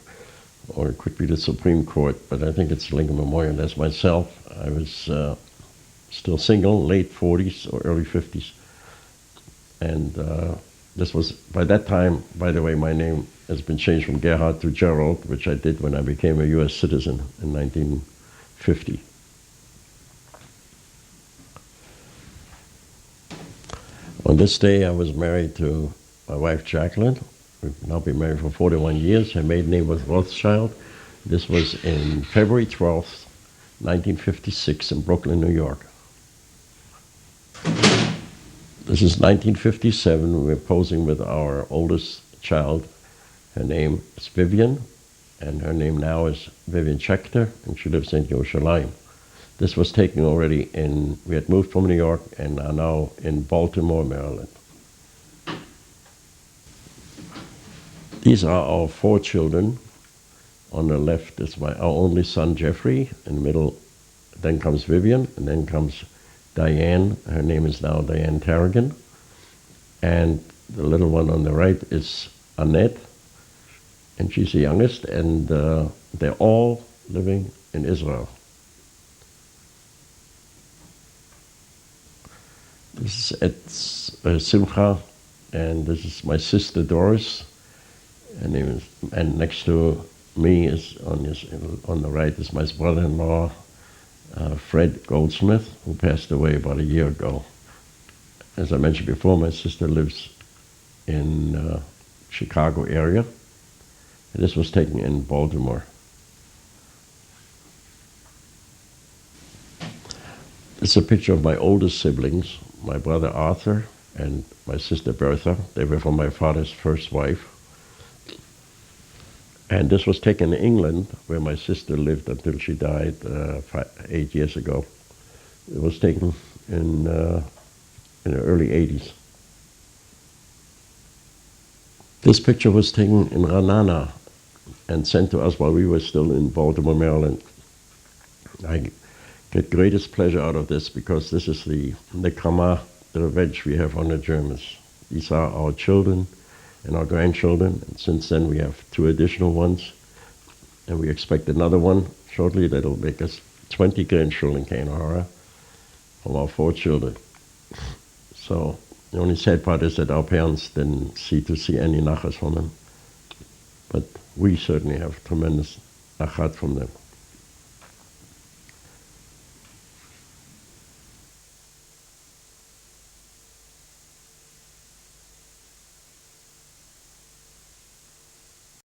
or it could be the Supreme Court, but I think it's Lincoln Memorial. That's myself. I was still single, late 40s or early 50s. And this was, by that time, by the way, my name has been changed from Gerhard to Gerald, which I did when I became a U.S. citizen in 1950. On this day, I was married to my wife, Jacqueline. We've now been married for 41 years. Her maiden name was Rothschild. This was in February 12th, 1956 in Brooklyn, New York. This is 1957. We're posing with our oldest child. Her name is Vivian, and her name now is Vivian Schechter, and she lives in Yerushalayim. This was taken already we had moved from New York and are now in Baltimore, Maryland. These are our 4 children. On the left is our only son, Jeffrey. In the middle, then comes Vivian, and then comes Diane. Her name is now Diane Tarragon. And the little one on the right is Annette, and she's the youngest, and they're all living in Israel. This is at Simcha, and this is my sister Doris. And next to me is on the right is my brother-in-law, Fred Goldsmith, who passed away about a year ago. As I mentioned before, my sister lives in Chicago area. And this was taken in Baltimore. It's a picture of my oldest siblings, my brother Arthur and my sister Bertha. They were from my father's first wife. And this was taken in England, where my sister lived until she died 8 years ago. It was taken in the early 80s. This picture was taken in Ra'anana and sent to us while we were still in Baltimore, Maryland. I get greatest pleasure out of this because this is the nekama, the revenge we have on the Germans. These are our children and our grandchildren, and since then we have 2 additional ones, and we expect another one shortly that'll make us 20 grandchildren, Kainahara, from our 4 children. So the only sad part is that our parents didn't see any nachas from them, but we certainly have tremendous nachat from them.